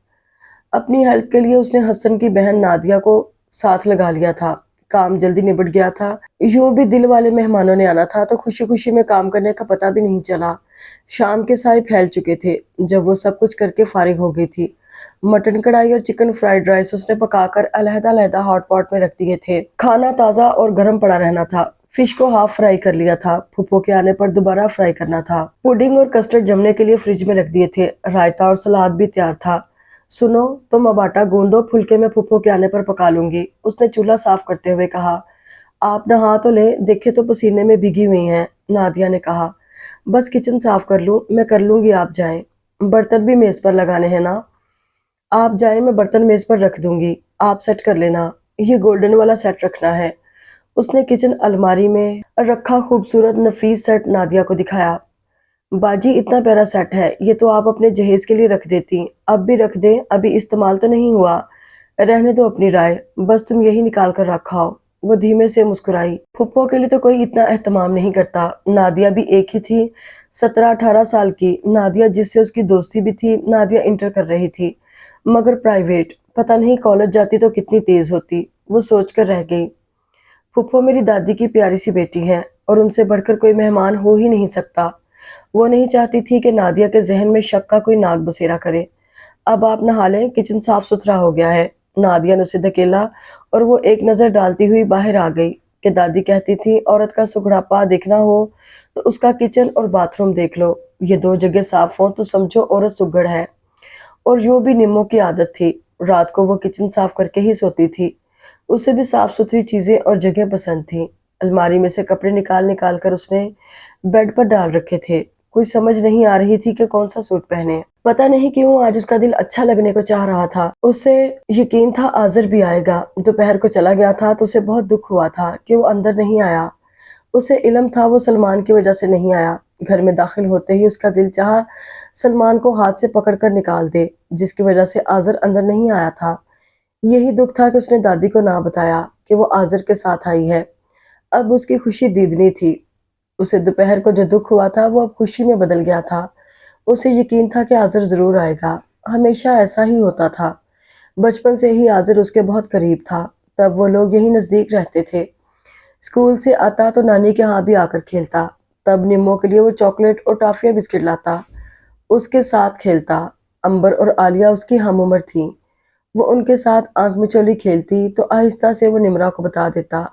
अपनी हेल्प के लिए उसने हसन की बहन नादिया को साथ लगा लिया था। काम जल्दी निबट गया था। यूं भी दिल वाले मेहमानों ने आना था तो खुशी खुशी में काम करने का पता भी नहीं चला। शाम के साए फैल चुके थे जब वो सब कुछ करके फारिग हो गई थी। मटन कढ़ाई और चिकन फ्राइड राइस उसने पकाकर अलहदा-अलहदा हॉट पॉट में रख दिए थे। खाना ताज़ा और गर्म पड़ा रहना था। फिश को हाफ फ्राई कर लिया था, फूफो के आने पर दोबारा फ्राई करना था। पुडिंग और कस्टर्ड जमने के लिए फ्रिज में रख दिए थे। रायता और सलाद भी तैयार था। सुनो, तुम अब आटा गूंदो, फुलके मैं फूफो के आने पर पका लूंगी, उसने चूल्हा साफ करते हुए कहा। आप नहा तो ले, देखे तो पसीने में भीगी हुई हैं, नादिया ने कहा। बस किचन साफ कर लूं, मैं कर लूंगी, आप जाएं। बर्तन भी मेज पर लगाने हैं ना? आप जाएं, मैं बर्तन मेज पर रख दूंगी, आप सेट कर लेना। ये गोल्डन वाला सेट रखना है। उसने किचन अलमारी में रखा खूबसूरत नफीस सेट नादिया को दिखाया। बाजी इतना प्यारा सेट है, ये तो आप अपने जहेज के लिए रख देती। अब भी रख दें, अभी इस्तेमाल तो नहीं हुआ। रहने दो अपनी राय, बस तुम यही निकाल कर रखाओ। वो धीमे से मुस्कुराई। फुप्पो के लिए तो कोई इतना एहतमाम नहीं करता। नादिया भी एक ही थी, 17-18 साल की। नादिया जिससे उसकी दोस्ती भी थी। नादिया इंटर कर रही थी, मगर प्राइवेट। पता नहीं कॉलेज जाती तो कितनी तेज होती। वो सोच कर रह गई। फुप्पो मेरी दादी की प्यारी सी बेटी है और उनसे बढ़कर कोई मेहमान हो ही नहीं सकता। वो नहीं चाहती थी कि नादिया के जहन में शक का कोई नाग बसेरा करे। अब आप नहा लें, किचन साफ सुथरा हो गया है। नादिया ने उसे धकेला और वो एक नज़र डालती हुई बाहर आ गई कि दादी कहती थी, औरत का सुघड़ापा देखना हो तो उसका किचन और बाथरूम देख लो। ये 2 जगह साफ हो तो समझो औरत सुघड़ है। और यूं भी निम्मो की आदत थी, रात को वो किचन साफ करके ही सोती थी। उसे भी साफ सुथरी चीजें और जगह पसंद थी। अलमारी में से कपड़े निकाल निकाल कर उसने बेड पर डाल रखे थे। कोई समझ नहीं आ रही थी कि कौन सा सूट पहने। पता नहीं क्यों आज उसका दिल अच्छा लगने को चाह रहा था। उसे यकीन था आज़र भी आएगा। दोपहर को चला गया था तो उसे बहुत दुख हुआ था कि वो अंदर नहीं आया। उसे इल्म था वो सलमान की वजह से नहीं आया। घर में दाखिल होते ही उसका दिल चाहा सलमान को हाथ से पकड़कर निकाल दे, जिसकी वजह से आज़र अंदर नहीं आया था। यही दुख था कि उसने दादी को ना बताया कि वो आज़र के साथ आई है। अब उसकी खुशी दीदनी थी। उसे दोपहर को जो दुख हुआ था वो अब खुशी में बदल गया था। उसे यकीन था कि आज़र ज़रूर आएगा। हमेशा ऐसा ही होता था। बचपन से ही आज़र उसके बहुत करीब था। तब वो लोग यहीं नज़दीक रहते थे। स्कूल से आता तो नानी के यहाँ भी आकर खेलता। तब निम्मो के लिए वो चॉकलेट और टॉफियाँ बिस्किट लाता। उसके साथ खेलता। अंबर और आलिया उसकी हम उम्र थीं। वो उनके साथ आंख मिचौली खेलती तो आहिस्ता से वो निम्रा को बता देता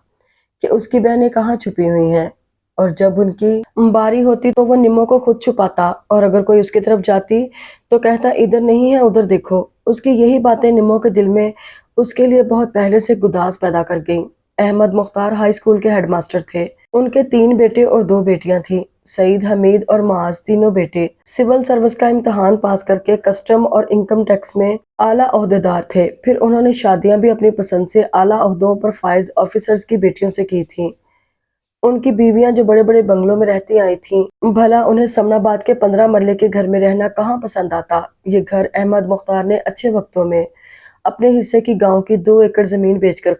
कि उसकी बहनें कहाँ छुपी हुई हैं, और जब उनकी बारी होती तो वो निम्मो को खुद छुपाता, और अगर कोई उसकी तरफ जाती तो कहता इधर नहीं है उधर देखो। उसकी यही बातें निम्मो के दिल में उसके लिए बहुत पहले से गुदास पैदा कर गईं। अहमद मुख्तार हाई स्कूल के हेडमास्टर थे। उनके 3 बेटे और 2 बेटियां थीं। सईद, हमीद और माज तीनों बेटे सिविल सर्विस का इम्तिहान पास करके कस्टम और इनकम टैक्स में आला ओहदेदार थे। फिर उन्होंने शादियां भी अपनी पसंद से आला ओहदों पर फाइज ऑफिसर्स की बेटियों से की थीं। ان کی بیویاں جو بڑے بڑے بنگلوں میں رہتی آئی تھیں، بھلا انہیں سمن آباد کے 15 مرلے کے گھر میں رہنا کہاں پسند آتا۔ یہ گھر احمد مختار نے اچھے وقتوں میں اپنے حصے کی گاؤں کی 2 ایکڑ زمین بیچ کر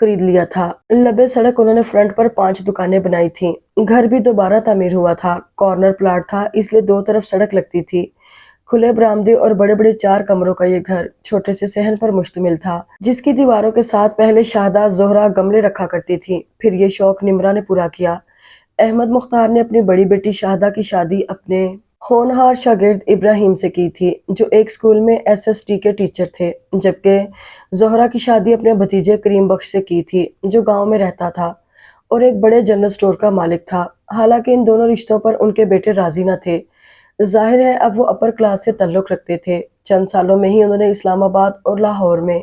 خرید لیا تھا۔ لبے سڑک انہوں نے فرنٹ پر 5 دکانیں بنائی تھیں۔ گھر بھی دوبارہ تعمیر ہوا تھا۔ کارنر پلاٹ تھا، اس لیے 2 طرف سڑک لگتی تھی۔ کھلے برآمدے اور بڑے بڑے 4 کمروں کا یہ گھر چھوٹے سے صحن پر مشتمل تھا، جس کی دیواروں کے ساتھ پہلے شاہدہ زہرہ گملے رکھا کرتی تھی، پھر یہ شوق نمرہ نے پورا کیا۔ احمد مختار نے اپنی بڑی بیٹی شاہدہ کی شادی اپنے ہونہار شاگرد ابراہیم سے کی تھی، جو ایک اسکول میں SST کے ٹیچر تھے، جبکہ زہرہ کی شادی اپنے بھتیجے کریم بخش سے کی تھی، جو گاؤں میں رہتا تھا اور ایک بڑے جنرل اسٹور کا مالک تھا۔ حالانکہ ان دونوں رشتوں پر ان کے بیٹے راضی نہ تھے۔ ظاہر ہے اب وہ اپر کلاس سے تعلق رکھتے تھے۔ چند سالوں میں ہی انہوں نے اسلام آباد اور لاہور میں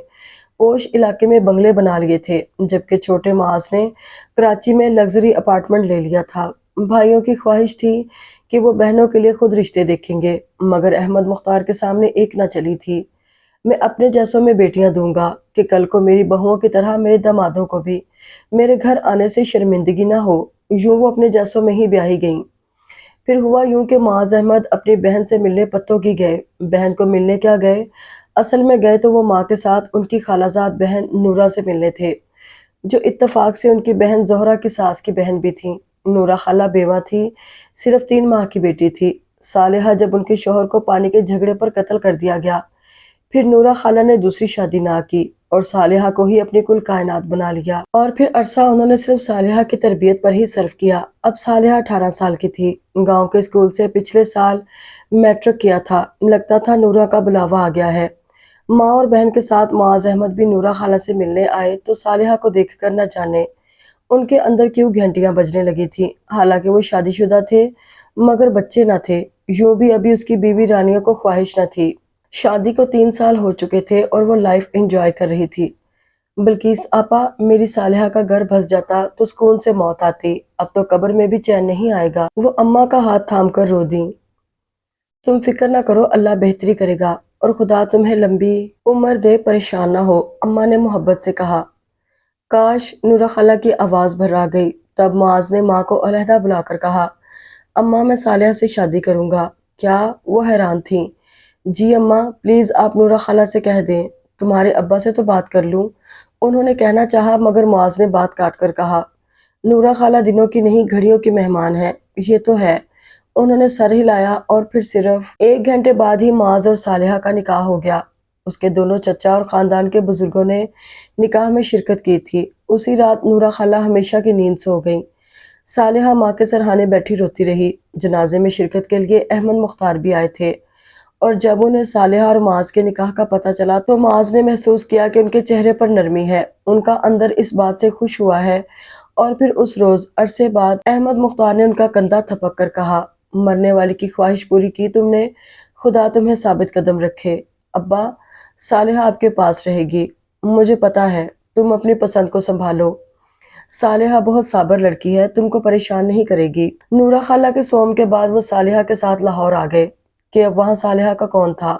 پوش علاقے میں بنگلے بنا لیے تھے، جبکہ چھوٹے معاذ نے کراچی میں لگژری اپارٹمنٹ لے لیا تھا۔ بھائیوں کی خواہش تھی کہ وہ بہنوں کے لیے خود رشتے دیکھیں گے، مگر احمد مختار کے سامنے ایک نہ چلی تھی۔ میں اپنے جیسوں میں بیٹیاں دوں گا کہ کل کو میری بہوؤں کی طرح میرے دامادوں کو بھی میرے گھر آنے سے شرمندگی نہ ہو۔ یوں وہ اپنے جیسوں میں ہی بیاہی گئیں۔ پھر ہوا یوں کہ معاذ احمد اپنی بہن سے ملنے پتوں کی گئے۔ بہن کو ملنے کیا گئے، اصل میں گئے تو وہ ماں کے ساتھ ان کی خالہ زاد بہن نورہ سے ملنے تھے، جو اتفاق سے ان کی بہن زہرہ کی ساس کی بہن بھی تھیں۔ نورہ خالہ بیوہ تھی، صرف 3 ماہ کی بیٹی تھی۔ صالحہ جب ان کے شوہر کو پانی کے جھگڑے پر قتل کر دیا گیا، پھر نورہ خالہ نے دوسری شادی نہ کی اور صالحہ کو ہی اپنی کل کائنات بنا لیا، اور پھر عرصہ انہوں نے صرف صالحہ کی تربیت پر ہی صرف کیا۔ اب صالحہ 18 سال کی تھی، گاؤں کے اسکول سے پچھلے سال میٹرک کیا تھا۔ لگتا تھا نورہ کا بلاوا آ گیا ہے۔ ماں اور بہن کے ساتھ معاذ احمد بھی نورہ خالہ سے ملنے آئے تو صالحہ کو دیکھ کر نہ جانے ان کے اندر کیوں گھنٹیاں بجنے لگی تھیں۔ حالانکہ وہ شادی شدہ تھے مگر بچے نہ تھے، یوں بھی ابھی اس کی بیوی رانیوں کو خواہش نہ تھی۔ شادی کو 3 سال ہو چکے تھے اور وہ لائف انجوائے کر رہی تھی۔ بلقیس آپا، میری صالحہ کا گھر بھس جاتا تو سکون سے موت آتی، اب تو قبر میں بھی چین نہیں آئے گا۔ وہ اماں کا ہاتھ تھام کر رو دیں۔ تم فکر نہ کرو، اللہ بہتری کرے گا اور خدا تمہیں لمبی عمر دے، پریشان نہ ہو، اماں نے محبت سے کہا۔ کاش، نورہ خالہ کی آواز بھر آ گئی۔ تب معاذ نے ماں کو علیحدہ بلا کر کہا، اماں میں صالحہ سے شادی کروں گا۔ کیا؟ وہ حیران تھیں۔ جی اماں، پلیز آپ نورہ خالہ سے کہہ دیں، تمہارے ابا سے تو بات کر لوں۔ انہوں نے کہنا چاہا مگر معاذ نے بات کاٹ کر کہا، نورہ خالہ دنوں کی نہیں گھڑیوں کی مہمان ہے، یہ تو ہے۔ انہوں نے سر ہلایا اور پھر صرف 1 گھنٹے بعد ہی معاذ اور صالحہ کا نکاح ہو گیا۔ اس کے دونوں چچا اور خاندان کے بزرگوں نے نکاح میں شرکت کی تھی۔ اسی رات نورہ خالہ ہمیشہ کی نیند سو گئیں۔ صالحہ ماں کے سرہانے بیٹھی روتی رہی۔ جنازے میں شرکت کے لیے احمد مختار بھی آئے تھے، اور جب انہیں صالحہ اور معاذ کے نکاح کا پتہ چلا تو معاذ نے محسوس کیا کہ ان کے چہرے پر نرمی ہے، ان کا اندر اس بات سے خوش ہوا ہے۔ اور پھر اس روز عرصے بعد احمد مختار نے ان کا کندھا تھپک کر کہا، مرنے والے کی خواہش پوری کی تم نے، خدا تمہیں ثابت قدم رکھے۔ ابا، صالحہ آپ کے پاس رہے گی، مجھے پتا ہے، تم اپنی پسند کو سنبھالو۔ صالحہ بہت صابر لڑکی ہے، تم کو پریشان نہیں کرے گی۔ نورہ خالہ کے سوم کے بعد وہ صالحہ کے ساتھ لاہور آ گئے کہ اب وہاں صالحہ کا کون تھا۔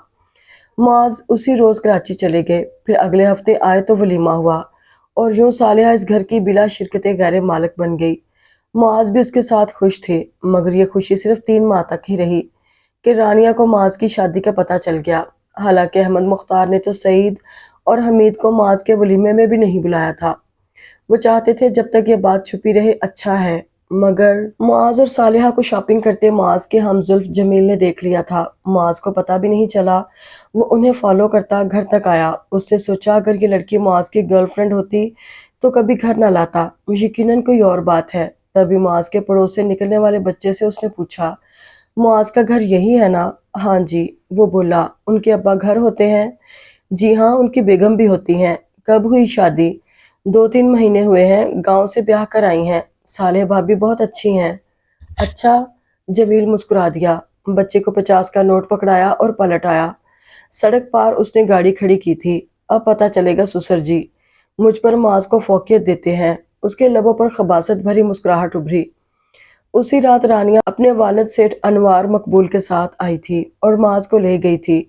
معاذ اسی روز کراچی چلے گئے، پھر اگلے ہفتے آئے تو ولیمہ ہوا، اور یوں صالحہ اس گھر کی بلا شرکت غیر مالک بن گئی۔ معاذ بھی اس کے ساتھ خوش تھے، مگر یہ خوشی صرف 3 ماہ تک ہی رہی کہ رانیہ کو معاذ کی شادی کا پتہ چل گیا۔ حالانکہ احمد مختار نے تو سعید اور حمید کو معاذ کے ولیمے میں بھی نہیں بلایا تھا۔ وہ چاہتے تھے جب تک یہ بات چھپی رہے اچھا ہے، مگر معاذ اور صالحہ کو شاپنگ کرتے معاذ کے ہم زلف جمیل نے دیکھ لیا تھا۔ معاذ کو پتہ بھی نہیں چلا، وہ انہیں فالو کرتا گھر تک آیا۔ اس نے سوچا اگر یہ لڑکی معاذ کی گرل فرینڈ ہوتی تو کبھی گھر نہ لاتا، یقیناً کوئی اور بات ہے۔ تبھی معاذ کے پڑوس سے نکلنے والے بچے سے اس نے پوچھا، معاذ کا گھر یہی ہے نا؟ ہاں جی، وہ بولا، ان کے ابا گھر ہوتے ہیں؟ جی ہاں، ان کی بیگم بھی ہوتی ہیں۔ کب ہوئی شادی؟ 2-3 مہینے ہوئے ہیں، گاؤں سے بیاہ کر آئی ہیں۔ صالح بھابی بہت اچھی ہیں۔ اچھا، جمیل مسکرا دیا، بچے کو 50 کا نوٹ پکڑایا اور پلٹ آیا۔ سڑک پار اس نے گاڑی کھڑی کی تھی۔ اب پتہ چلے گا سسر جی، مجھ پر معاذ کو فوقیت دیتے ہیں۔ اس کے لبوں پر خباثت بھری مسکراہٹ ابھری۔ اسی رات رانیہ اپنے والد سیٹھ انوار مقبول کے ساتھ آئی تھی اور معاذ کو لے گئی تھی۔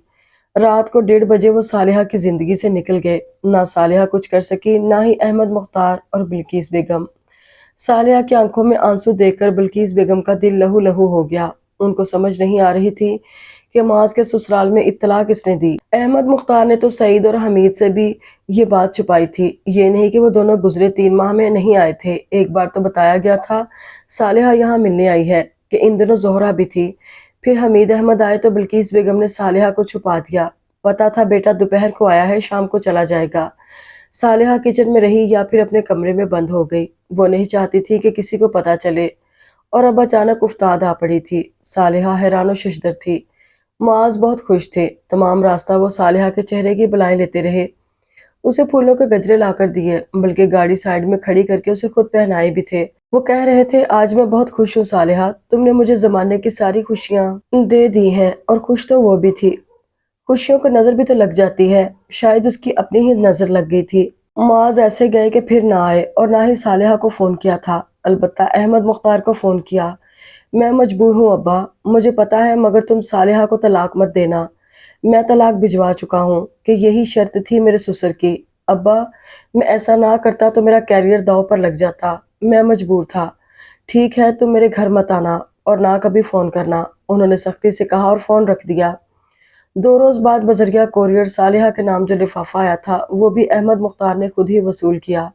رات کو 1:30 بجے وہ صالحہ کی زندگی سے نکل گئے۔ نہ صالحہ کچھ کر سکی، نہ ہی احمد مختار اور بلقیس بیگم۔ सालिया की आंखों में आंसू देखकर बल्कीस बेगम का दिल लहू लहू हो गया। उनको समझ नहीं आ रही थी कि माज के ससुराल में इत्तला किसने दी। अहमद मुख्तार ने तो सईद और हमीद से भी ये बात छुपाई थी। ये नहीं कि वो दोनों गुजरे 3 माह में नहीं आए थे। एक बार तो बताया गया था सालिहा यहाँ मिलने आई है कि इन दिनों जोहरा भी थी। फिर हमीद अहमद आए तो बल्कीस बेगम ने सालिहा को छुपा दिया। पता था बेटा दोपहर को आया है, शाम को चला जाएगा। सालिहा किचन में रही या फिर अपने कमरे में बंद हो गई। वो नहीं चाहती थी कि किसी को पता चले। और अब अचानक उफ्ताद आ पड़ी थी। सालिहा हैरान और शशदर थी। मुआज बहुत खुश थे। तमाम रास्ता वो सालिहा के चेहरे की बलाएं लेते रहे। उसे फूलों के गजरे लाकर दिए, बल्कि गाड़ी साइड में खड़ी करके उसे खुद पहनाए भी थे। वो कह रहे थे, आज मैं बहुत खुश हूँ सालिहा, तुमने मुझे जमाने की सारी खुशियां दे दी हैं। और खुश तो वो भी थी। खुशियों को नजर भी तो लग जाती है। शायद उसकी अपनी ही नजर लग गई थी। मुआज ऐसे गए कि फिर ना आए और ना ही सालिहा को फोन किया था। अलबत्ता अहमद मुख्तार को फोन किया। मैं मजबूर हूँ अब्बा, मुझे पता है, मगर तुम सालिहा को तलाक मत देना। मैं तलाक भिजवा चुका हूँ कि यही शर्त थी मेरे ससुर की। अब्बा, मैं ऐसा ना करता तो मेरा कैरियर दांव पर लग जाता। मैं मजबूर था। ठीक है, तुम मेरे घर मत आना और ना कभी फोन करना, उन्होंने सख्ती से कहा और फोन रख दिया। 2 रोज बाद बजरिया कोरियर सालिहा के नाम जो लिफाफा आया था वो भी अहमद मुख्तार ने खुद ही वसूल किया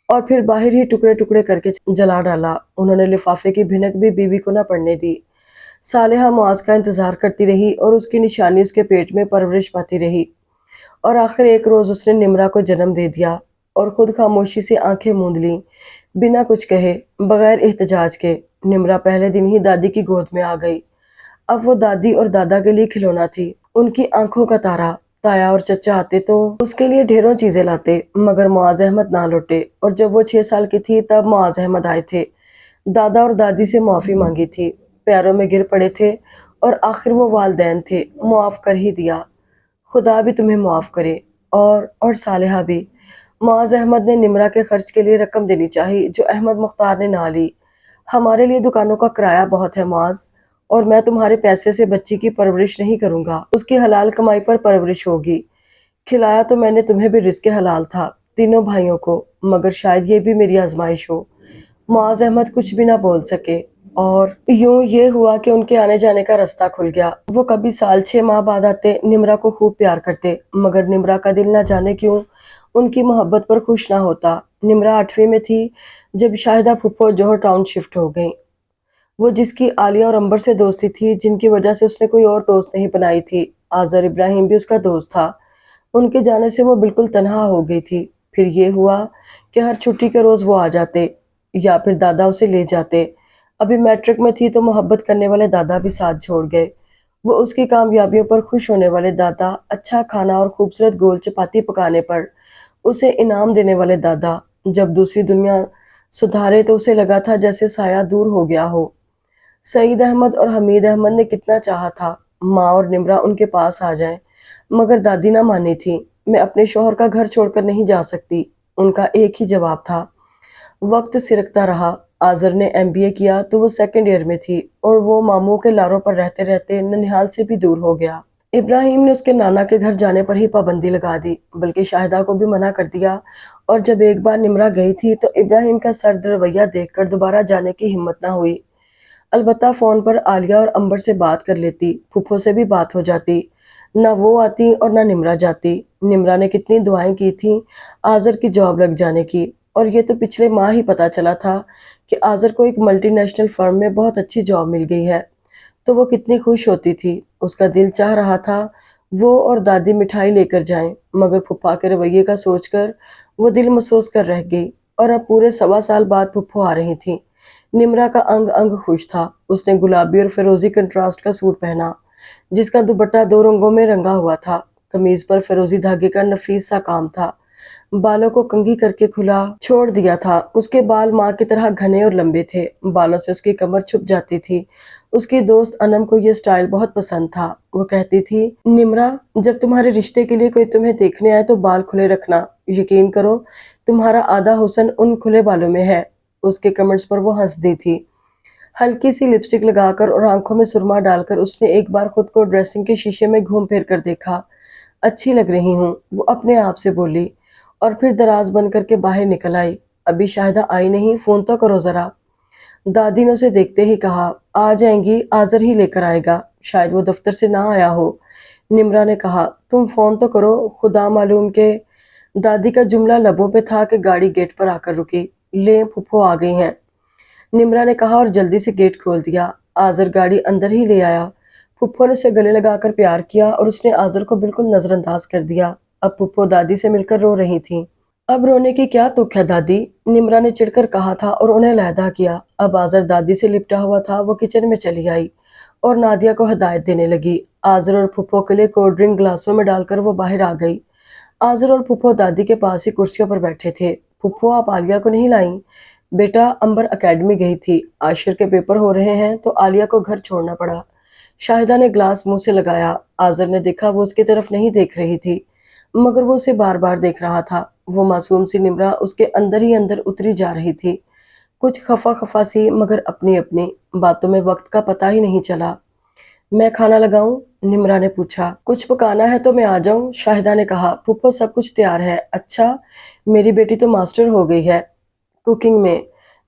और फिर बाहर ही टुकड़े टुकड़े करके जला डाला। उन्होंने लिफाफे की भिनक भी बीवी को न पड़ने दी। सालिहा मुआज का इंतजार करती रही और उसकी निशानी उसके पेट में परवरिश पाती रही। और आखिर एक रोज उसने निमरा को जन्म दे दिया और खुद खामोशी से आंखें मूंद ली, बिना कुछ कहे, बगैर एहतजाज के। निमरा पहले दिन ही दादी की गोद में आ गई। अब वो दादी और दादा के लिए खिलौना थी, उनकी आंखों का तारा। ताया और चचा आते तो उसके लिए ढेरों चीजें लाते, मगर मुआज अहमद ना लौटे। और जब वो 6 साल की थी तब मुआज अहमद आए थे। दादा और दादी से माफी मांगी थी, पैरों में गिर पड़े थे और आखिर वो वालदैन थे, मुआफ कर ही दिया। खुदा भी तुम्हें मुआफ करे। और सालिहा भी। मुआज अहमद ने निमरा के खर्च के लिए रकम देनी चाहिए जो अहमद मुख्तार ने ना ली। हमारे लिए दुकानों का किराया बहुत है मुआज, और मैं तुम्हारे पैसे से बच्ची की परवरिश नहीं करूंगा, उसकी हलाल कमाई पर परवरिश होगी। खिलाया तो मैंने तुम्हें भी रिज़्क़ हलाल था, तीनों भाइयों को, मगर शायद ये भी मेरी आजमाइश हो। मुआज अहमद कुछ भी ना बोल सके। और यूं ये हुआ कि उनके आने जाने का रास्ता खुल गया। वो कभी साल 6 माह बाद आते, निमरा को खूब प्यार करते, मगर निमरा का दिल ना जाने क्यों उनकी मोहब्बत पर खुश ना होता। निमरा 8वीं में थी जब शाहिदा फुप्पो जौहर टाउन शिफ्ट हो गई। वो जिसकी आलिया और अंबर से दोस्ती थी, जिनकी वजह से उसने कोई और दोस्त नहीं बनाई थी। आज़र इब्राहिम भी उसका दोस्त था। उनके जाने से वो बिल्कुल तन्हा हो गई थी। फिर ये हुआ कि हर छुट्टी के रोज़ वो आ जाते या फिर दादा उसे ले जाते। अभी मैट्रिक में थी तो मोहब्बत करने वाले दादा भी साथ छोड़ गए। वो उसकी कामयाबियों पर खुश होने वाले दादा, अच्छा खाना और खूबसूरत गोल चपाती पकाने पर उसे इनाम देने वाले दादा। जब दूसरी दुनिया सुधारे तो उसे लगा था जैसे साया दूर हो गया हो। सईद अहमद और हमीद अहमद ने कितना चाहा था माँ और निमरा उनके पास आ जाएं, मगर दादी ना मानी थी। मैं अपने शौहर का घर छोड़कर नहीं जा सकती, उनका एक ही जवाब था। वक्त सिरकता रहा। आज़र ने एमबीए किया तो वो सेकंड ईयर में थी और वो मामू के लारों पर रहते रहते ननिहाल से भी दूर हो गया। इब्राहिम ने उसके नाना के घर जाने पर ही पाबंदी लगा दी, बल्कि शाहिदा को भी मना कर दिया। और जब एक बार निमरा गई थी तो इब्राहिम का सर्द रवैया देखकर दोबारा जाने की हिम्मत ना हुई। अलबत्ता फ़ोन पर आलिया और अंबर से बात कर लेती, फूफो से भी बात हो जाती। ना वो आती और ना निमरा जाती। निमरा ने कितनी दुआएं की थीं आज़र की जॉब लग जाने की, और ये तो पिछले माह ही पता चला था कि आज़र को एक मल्टीनेशनल फर्म में बहुत अच्छी जॉब मिल गई है। तो वो कितनी खुश होती थी। उसका दिल चाह रहा था वो और दादी मिठाई लेकर जाएं, मगर फूफा के रवैये का सोचकर वो दिल महसूस कर रह गई। और अब पूरे 1.25 साल बाद फूफो आ रही थी। निमरा का अंग अंग खुश था। उसने गुलाबी और फिरोजी कंट्रास्ट का सूट पहना, जिसका दुपट्टा 2 रंगों में रंगा हुआ था। कमीज पर फिरोजी धागे का नफीस सा काम था। बालों को कंघी करके खुला छोड़ दिया था। उसके बाल माँ की तरह घने और लंबे थे। बालों से उसकी कमर छुप जाती थी। उसकी दोस्त अनम को ये स्टाइल बहुत पसंद था। वो कहती थी, निमरा, जब तुम्हारे रिश्ते के लिए कोई तुम्हें देखने आए तो बाल खुले रखना। यकीन करो, तुम्हारा आधा हुस्न उन खुले बालों में है। उसके कमेंट्स पर वो हंस दी थी। हल्की सी लिपस्टिक लगाकर और आंखों में सुरमा डालकर उसने एक बार खुद को ड्रेसिंग के शीशे में घूम फिर कर देखा। अच्छी लग रही हूँ, वो अपने आप से बोली, और फिर दराज बंद करके बाहर निकल आई। ابھی شاہدہ آئی نہیں، فون تو کرو ذرا۔ دادی نے اسے دیکھتے ہی کہا، آ جائیں گی، آذر ہی لے کر آئے گا، شاید وہ دفتر سے نہ آیا ہو۔ نمرا نے کہا، تم فون تو کرو، خدا معلوم کہ دادی کا جملہ لبوں پہ تھا کہ گاڑی گیٹ پر آ کر رکی۔ لیں پھپھو آ گئی ہیں، نمرا نے کہا اور جلدی سے گیٹ کھول دیا۔ آذر گاڑی اندر ہی لے آیا۔ پھپھو نے اسے گلے لگا کر پیار کیا اور اس نے آذر کو بالکل نظر انداز کر دیا۔ اب پھپھو دادی سے مل کر رو رہی تھیں۔ اب رونے کی کیا تک ہے دادی، نمرا نے چڑھ کر کہا تھا اور انہیں علیحدہ کیا۔ اب آذر دادی سے لپٹا ہوا تھا، وہ کچن میں چلی آئی اور نادیہ کو ہدایت دینے لگی۔ آذر اور پھپھو کے لیے کولڈ ڈرنک گلاسوں میں ڈال کر وہ باہر آ گئی۔ آذر اور پھپھو دادی کے پاس ہی کرسیوں پر بیٹھے تھے۔ پھپھو آپ عالیہ کو نہیں لائیں؟ بیٹا امبر اکیڈمی گئی تھی، عاشر کے پیپر ہو رہے ہیں تو عالیہ کو گھر چھوڑنا پڑا۔ شاہدہ نے گلاس منہ سے لگایا۔ آذر نے دیکھا وہ اس کی طرف نہیں دیکھ رہی تھی، مگر وہ اسے بار بار دیکھ رہا تھا۔ وہ معصوم سی نمرا اس کے اندر ہی اندر اتری جا رہی تھی، کچھ خفا خفا سی، مگر اپنی اپنی باتوں میں وقت کا پتہ ہی نہیں چلا۔ میں کھانا لگاؤں؟ نمرا نے پوچھا۔ کچھ پکانا ہے تو میں آ جاؤں، شاہدہ نے کہا۔ پھپھو سب کچھ تیار ہے۔ اچھا، میری بیٹی تو ماسٹر ہو گئی ہے کوکنگ میں۔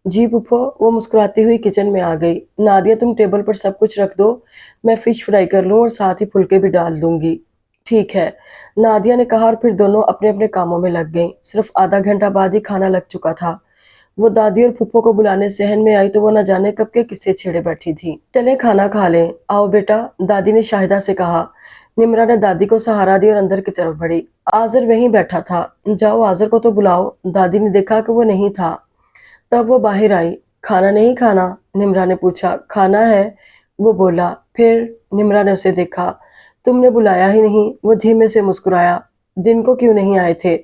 جی پھپھو، وہ مسکراتی ہوئی کچن میں آ گئی۔ نادیہ تم ٹیبل پر سب کچھ رکھ دو، میں فش فرائی کر لوں اور ساتھ ہی پھلکے بھی ڈال دوں گی۔ ٹھیک ہے، نادیہ نے کہا اور پھر دونوں اپنے اپنے کاموں میں لگ گئیں۔ صرف آدھا گھنٹہ بعد ہی کھانا لگ چکا تھا۔ وہ دادی اور پھپھو کو بلانے صحن میں آئی تو وہ نہ جانے کب کے قصے چھیڑے بیٹھی تھی۔ چلیں کھانا کھا لیں، آؤ بیٹا، دادی نے شاہدہ سے کہا۔ نمرا نے دادی کو سہارا دیا اور اندر کی طرف بڑھی۔ آذر وہیں بیٹھا تھا۔ جاؤ آذر کو تو بلاؤ۔ دادی نے دیکھا کہ وہ نہیں تھا، تب وہ باہر آئی۔ کھانا نہیں کھانا؟ نمرا نے پوچھا۔ کھانا ہے، وہ بولا۔ پھر نمرا نے اسے دیکھا۔ تم نے بلایا ہی نہیں، وہ دھیمے سے مسکرایا۔ دن کو کیوں نہیں آئے تھے؟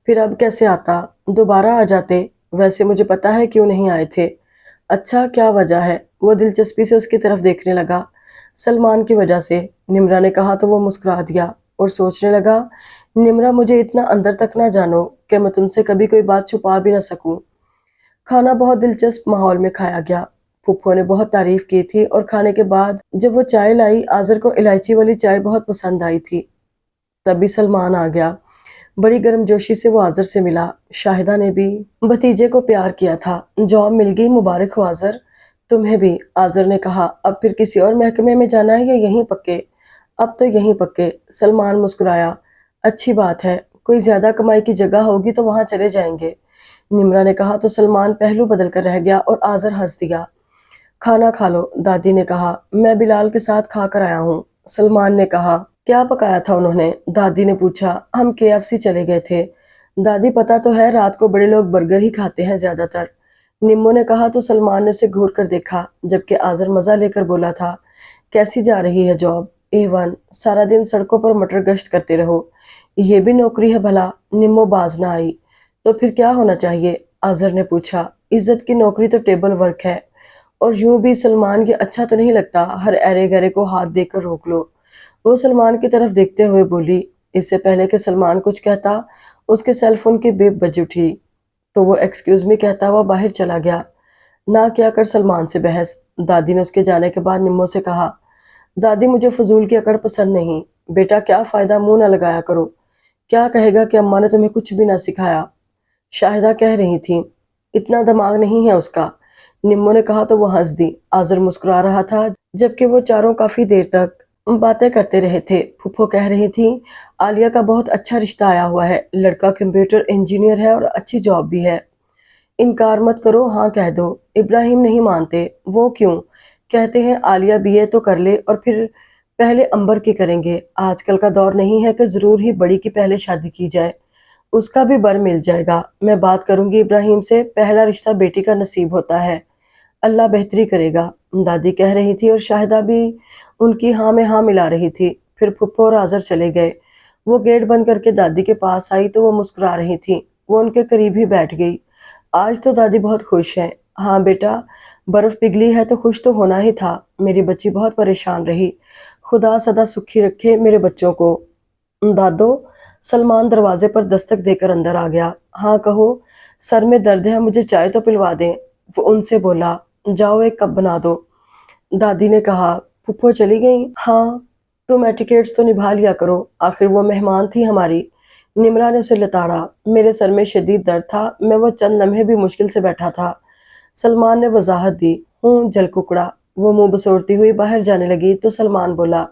پھر اب کیسے آتا، دوبارہ آ جاتے، ویسے مجھے پتا ہے کیوں نہیں آئے تھے۔ اچھا، کیا وجہ ہے؟ وہ دلچسپی سے اس کی طرف دیکھنے لگا۔ سلمان کی وجہ سے، نمرا نے کہا تو وہ مسکرا دیا اور سوچنے لگا، نمرا مجھے اتنا اندر تک نہ جانو کہ میں تم سے کبھی کوئی بات چھپا بھی نہ سکوں۔ کھانا بہت دلچسپ ماحول میں کھایا گیا۔ پھپھو نے بہت تعریف کی تھی اور کھانے کے بعد جب وہ چائے لائی، آذر کو الائچی والی چائے بہت پسند آئی تھی۔ تبھی سلمان آ گیا۔ بڑی گرم جوشی سے وہ آذر سے ملا۔ شاہدہ نے بھی بھتیجے کو پیار کیا تھا۔ جاب مل گئی، مبارک ہو آذر۔ تمہیں بھی، آذر نے کہا۔ اب پھر کسی اور محکمے میں جانا ہے یا یہیں پکے؟ اب تو یہیں پکے، سلمان مسکرایا۔ اچھی بات ہے، کوئی زیادہ کمائی کی جگہ ہوگی تو وہاں چلے جائیں گے، نمرا نے کہا تو سلمان پہلو بدل کر رہ گیا اور آذر ہنس دیا۔ کھانا کھا لو، دادی نے کہا۔ میں بلال کے ساتھ کھا کر آیا ہوں، سلمان نے کہا۔ کیا پکایا تھا انہوں نے؟ دادی نے پوچھا۔ ہم KFC چلے گئے تھے، دادی پتہ تو ہے رات کو بڑے لوگ برگر ہی کھاتے ہیں زیادہ تر، نمو نے کہا تو سلمان نے اسے گھور کر دیکھا، جبکہ آذر مزہ لے کر بولا تھا، کیسی جا رہی ہے جاب؟ A1، سارا دن سڑکوں پر مٹر گشت کرتے رہو، یہ بھی نوکری ہے بھلا؟ نمو باز نہ آئی۔ تو پھر کیا ہونا چاہیے؟ آذر نے پوچھا۔ عزت کی نوکری تو ٹیبل ورک ہے، اور یوں بھی سلمان یہ اچھا تو نہیں لگتا، ہر ایرے گرے کو ہاتھ دے کر روک لو۔ وہ سلمان کی طرف دیکھتے ہوئے بولی۔ اس سے پہلے کہ سلمان کچھ کہتا، اس کے سیل فون کی بیپ بج اٹھی تو وہ ایکسکیوز می کہتا ہوا باہر چلا گیا۔ نہ کیا کر سلمان سے بحث، دادی نے اس کے جانے کے بعد نمو سے کہا۔ دادی مجھے فضول کی اکڑ پسند نہیں، بیٹا کیا فائدہ، منہ نہ لگایا کرو، کیا کہے گا کہ اماں نے تمہیں کچھ بھی نہ سکھایا، شاہدہ کہہ رہی تھی۔ اتنا دماغ نہیں ہے اس کا، نمو نے کہا تو وہ ہنس دی۔ آذر مسکرا رہا تھا، جبکہ وہ چاروں کافی دیر تک باتیں کرتے رہے تھے۔ پھپھو کہہ رہی تھی، عالیہ کا بہت اچھا رشتہ آیا ہوا ہے، لڑکا کمپیوٹر انجینئر ہے اور اچھی جاب بھی ہے، انکار مت کرو، ہاں کہہ دو۔ ابراہیم نہیں مانتے۔ وہ کیوں؟ کہتے ہیں عالیہ BA تو کر لے اور پھر پہلے امبر کی کریں گے، آج کل کا دور نہیں ہے کہ ضرور ہی بڑی کی پہلے شادی کی جائے، اس کا بھی بر مل جائے گا، میں بات کروں گی ابراہیم سے، پہلا رشتہ بیٹی کا نصیب ہوتا ہے، اللہ بہتری کرے گا، دادی کہہ رہی تھی اور شاہدہ بھی ان کی ہاں میں ہاں ملا رہی تھی۔ پھر پھپھو اور آذر چلے گئے۔ وہ گیٹ بند کر کے دادی کے پاس آئی تو وہ مسکرا رہی تھی، وہ ان کے قریب ہی بیٹھ گئی۔ آج تو دادی بہت خوش ہیں۔ ہاں بیٹا، برف پگھلی ہے تو خوش تو ہونا ہی تھا، میری بچی بہت پریشان رہی، خدا سدا سکھی رکھے میرے بچوں کو۔ دادو، سلمان دروازے پر دستک دے کر اندر آ گیا۔ ہاں کہو، سر میں درد ہے، مجھے چائے تو پلوا دیں، وہ ان سے بولا۔ جاؤ ایک کپ بنا دو، دادی نے کہا۔ پھپھو چلی گئیں؟ ہاں، تم ایٹیکیٹس تو نبھا لیا کرو، آخر وہ مہمان تھی ہماری، निम्रा ने उसे लताड़ा। मेरे सर में शदीद दर्द था, मैं वो चंद लम्हे भी मुश्किल से बैठा था। सलमान ने वजाहत दी। जल कुकड़ा। वो मुंह बसोड़ती हुई बाहर जाने लगी तो सलमान बोला,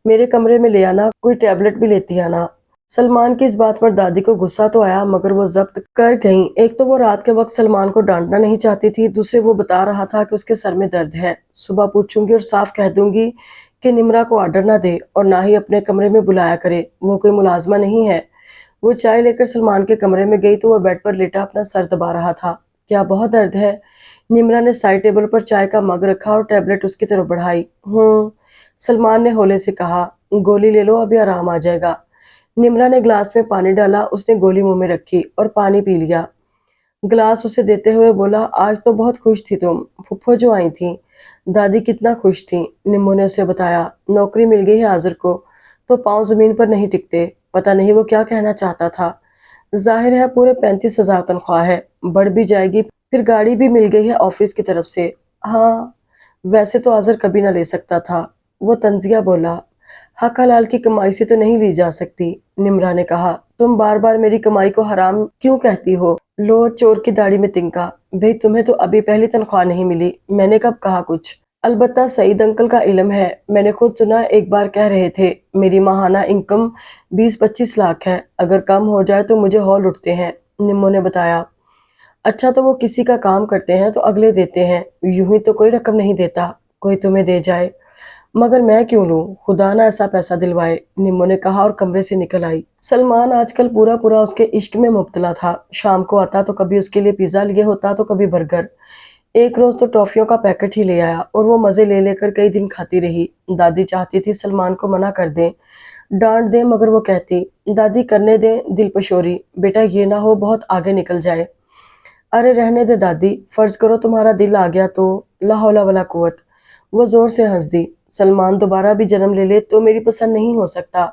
मेरे कमरे में ले आना, कोई टैबलेट भी लेती आना। सलमान की इस बात पर दादी को गुस्सा तो आया मगर वो जब्त कर गईं। एक तो वो रात के वक्त सलमान को डांटना नहीं चाहती थी, दूसरे वो बता रहा था कि उसके सर में दर्द है। सुबह पूछूंगी और साफ कह दूंगी कि निम्रा को ऑर्डर ना दे और ना ही अपने कमरे में बुलाया करे, वो कोई मुलाजमा नहीं है। वो चाय लेकर सलमान के कमरे में गई तो वो बेड पर लेटा अपना सर दबा रहा था। क्या बहुत दर्द है? निम्रा ने साइड टेबल पर चाय का मग रखा और टैबलेट उसकी तरफ बढ़ाई। सलमान ने होले से कहा, गोली ले लो, अभी आराम आ जाएगा। निम्रा ने ग्लास में पानी डाला, उसने गोली मुंह में रखी और पानी पी लिया। ग्लास उसे देते हुए बोला, आज तो बहुत खुश थी तुम, फुफ्फो जो आई थी। दादी कितना खुश थी, निम्मो ने उसे बताया। नौकरी मिल गई है आजिर को, तो पाँव जमीन पर नहीं टिकते। पता नहीं वो क्या कहना चाहता था। जाहिर है पूरे 35,000 तनख्वाह है, बढ़ भी जाएगी, फिर गाड़ी भी मिल गई है ऑफिस की तरफ से। हाँ, वैसे तो आजिर कभी ना ले सकता था, वो तंजिया बोला। हक हलाल की कमाई से तो नहीं ली जा सकती। निम्रा ने कहा, तुम बार बार मेरी कमाई को हराम क्यों कहती हो? लो, चोर की दाढ़ी में तिनका। भाई तुम्हें तो अभी पहली तनख्वाह नहीं मिली, मैंने कब कहा कुछ? अलबत्ता सईद अंकल का इल्म है, मैंने खुद सुना, एक बार कह रहे थे मेरी माहाना इनकम 20-25 लाख है, अगर कम हो जाए तो मुझे हौल उठते हैं। निम्मो ने बताया। अच्छा, तो वो किसी का काम करते हैं तो अगले देते हैं, यूं ही तो कोई रकम नहीं देता, कोई तुम्हें दे जाए। मगर मैं क्यों लूं, खुदा ना ऐसा पैसा दिलवाए, निम्मो ने कहा और कमरे से निकल आई। सलमान आजकल पूरा पूरा उसके इश्क में मुब्तला था। शाम को आता तो कभी उसके लिए पिज्जा लिए होता तो कभी बर्गर। एक रोज तो टॉफियों का पैकेट ही ले आया और वो मजे ले लेकर कई दिन खाती रही। दादी चाहती थी सलमान को मना कर दें, डांट दें, मगर वो कहती, दादी करने दें दिल पशोरी, बेटा ये ना हो बहुत आगे निकल जाए। अरे रहने दे दादी, फर्ज करो तुम्हारा दिल आ गया तो। ला हौला वला कुव्वत। वो जोर से हंस दी। सलमान दोबारा भी जन्म ले ले तो मेरी पसंद नहीं हो सकता,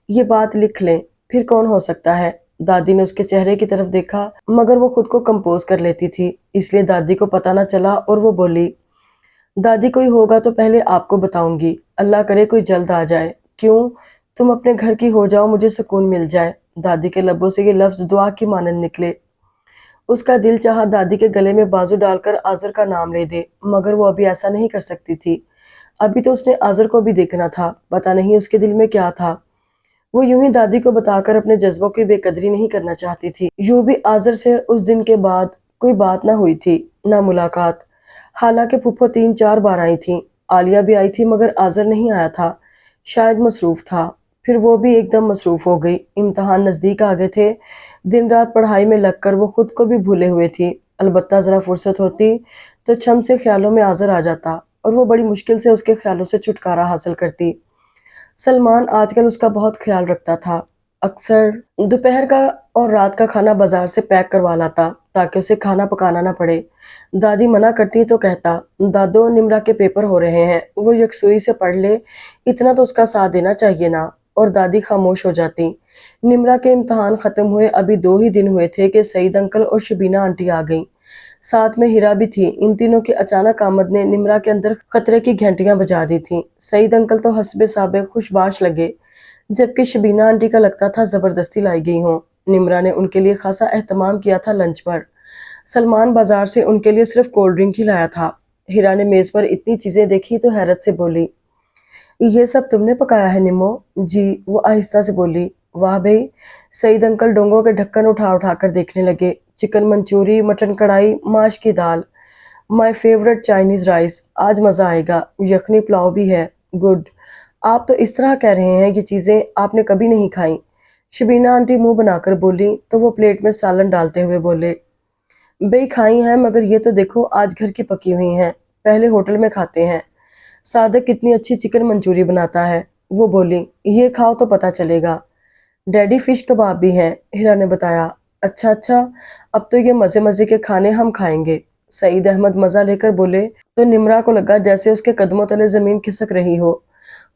ये बात लिख लें, फिर कौन हो सकता है? दादी ने उसके चेहरे की तरफ देखा मगर वो खुद को कंपोज कर लेती थी, इसलिए दादी को पता न चला और वो बोली, दादी कोई होगा तो पहले आपको बताऊंगी, अल्लाह करे कोई जल्द आ जाए। क्यों? तुम अपने घर की हो जाओ, मुझे सुकून मिल जाए। दादी के लबों से ये लफ्ज दुआ की मानंद निकले। उसका दिल चाहा दादी के गले में बाजू डालकर आज़र का नाम ले दे, मगर वो अभी ऐसा नहीं कर सकती थी। अभी तो उसने आज़र को भी देखना था, पता नहीं उसके दिल में क्या था। वो यूं ही दादी को बताकर अपने जज्बों की बेकदरी नहीं करना चाहती थी। यूं भी आज़र से उस दिन के बाद कोई बात ना हुई थी, ना मुलाकात। हालांकि फूफो 3-4 बार आई थी, आलिया भी आई थी, मगर आज़र नहीं आया था, शायद मसरूफ था। फिर वो भी एकदम मसरूफ हो गई, इम्तहान नज़दीक आ गए थे। दिन रात पढ़ाई में लगकर वो खुद को भी भूले हुए थी। अलबत्ता ज़रा फुर्सत होती तो छम से ख्यालों में आज़र आ जाता और वो बड़ी मुश्किल से उसके ख्यालों से छुटकारा हासिल करती। सलमान आजकल उसका बहुत ख्याल रखता था। अक्सर दोपहर का और रात का खाना बाजार से पैक करवा लाता ताकि उसे खाना पकाना ना पड़े। दादी मना करती तो कहता, दादो निम्रा के पेपर हो रहे हैं, वो यकसुई से पढ़ ले, इतना तो उसका साथ देना चाहिए ना। और दादी खामोश हो जाती। निम्रा के इम्तहान ख़त्म हुए अभी 2 ही दिन हुए थे कि सईद अंकल और शबीना आंटी आ गईं। साथ में हीरा भी थी। इन तीनों की अचानक आमद ने निम्रा के अंदर खतरे की घंटियां बजा दी थीं। सईद अंकल तो हस्बे साबिक खुशबाश लगे, जबकि शबीना आंटी का लगता था जबरदस्ती लाई गई हों। निम्रा ने उनके लिए खासा एहतमाम किया था लंच पर। सलमान बाजार से उनके लिए सिर्फ कोल्ड ड्रिंक ही लाया था। हीरा ने मेज पर इतनी चीजें देखी तो हैरत से बोली, ये सब तुमने पकाया है निम्मो? जी, वो आहिस्ता से बोली। वाह भाई। सईद अंकल डोंगों के ढक्कन उठा उठा कर देखने लगे। चिकन मंचूरी, मटन कढ़ाई, माश की दाल, माय फेवरेट चाइनीज राइस, आज मज़ा आएगा, यखनी पुलाव भी है। गुड। आप तो इस तरह कह रहे हैं ये चीज़ें आपने कभी नहीं खाई। शबीना आंटी मुंह बनाकर बोली तो वो प्लेट में सालन डालते हुए बोले, बई खाई हैं, मगर ये तो देखो आज घर की पकी हुई हैं, पहले होटल में खाते हैं। सादक कितनी अच्छी चिकन मंचूरी बनाता है। वो बोली, ये खाओ तो पता चलेगा। डैडी फिश कबाब भी हैं, हीरा ने बताया। अच्छा अच्छा, अब तो ये मज़े मज़े के खाने हम खाएंगे। सईद अहमद मज़ा लेकर बोले तो निम्रा को लगा जैसे उसके कदमों तले ज़मीन खिसक रही हो।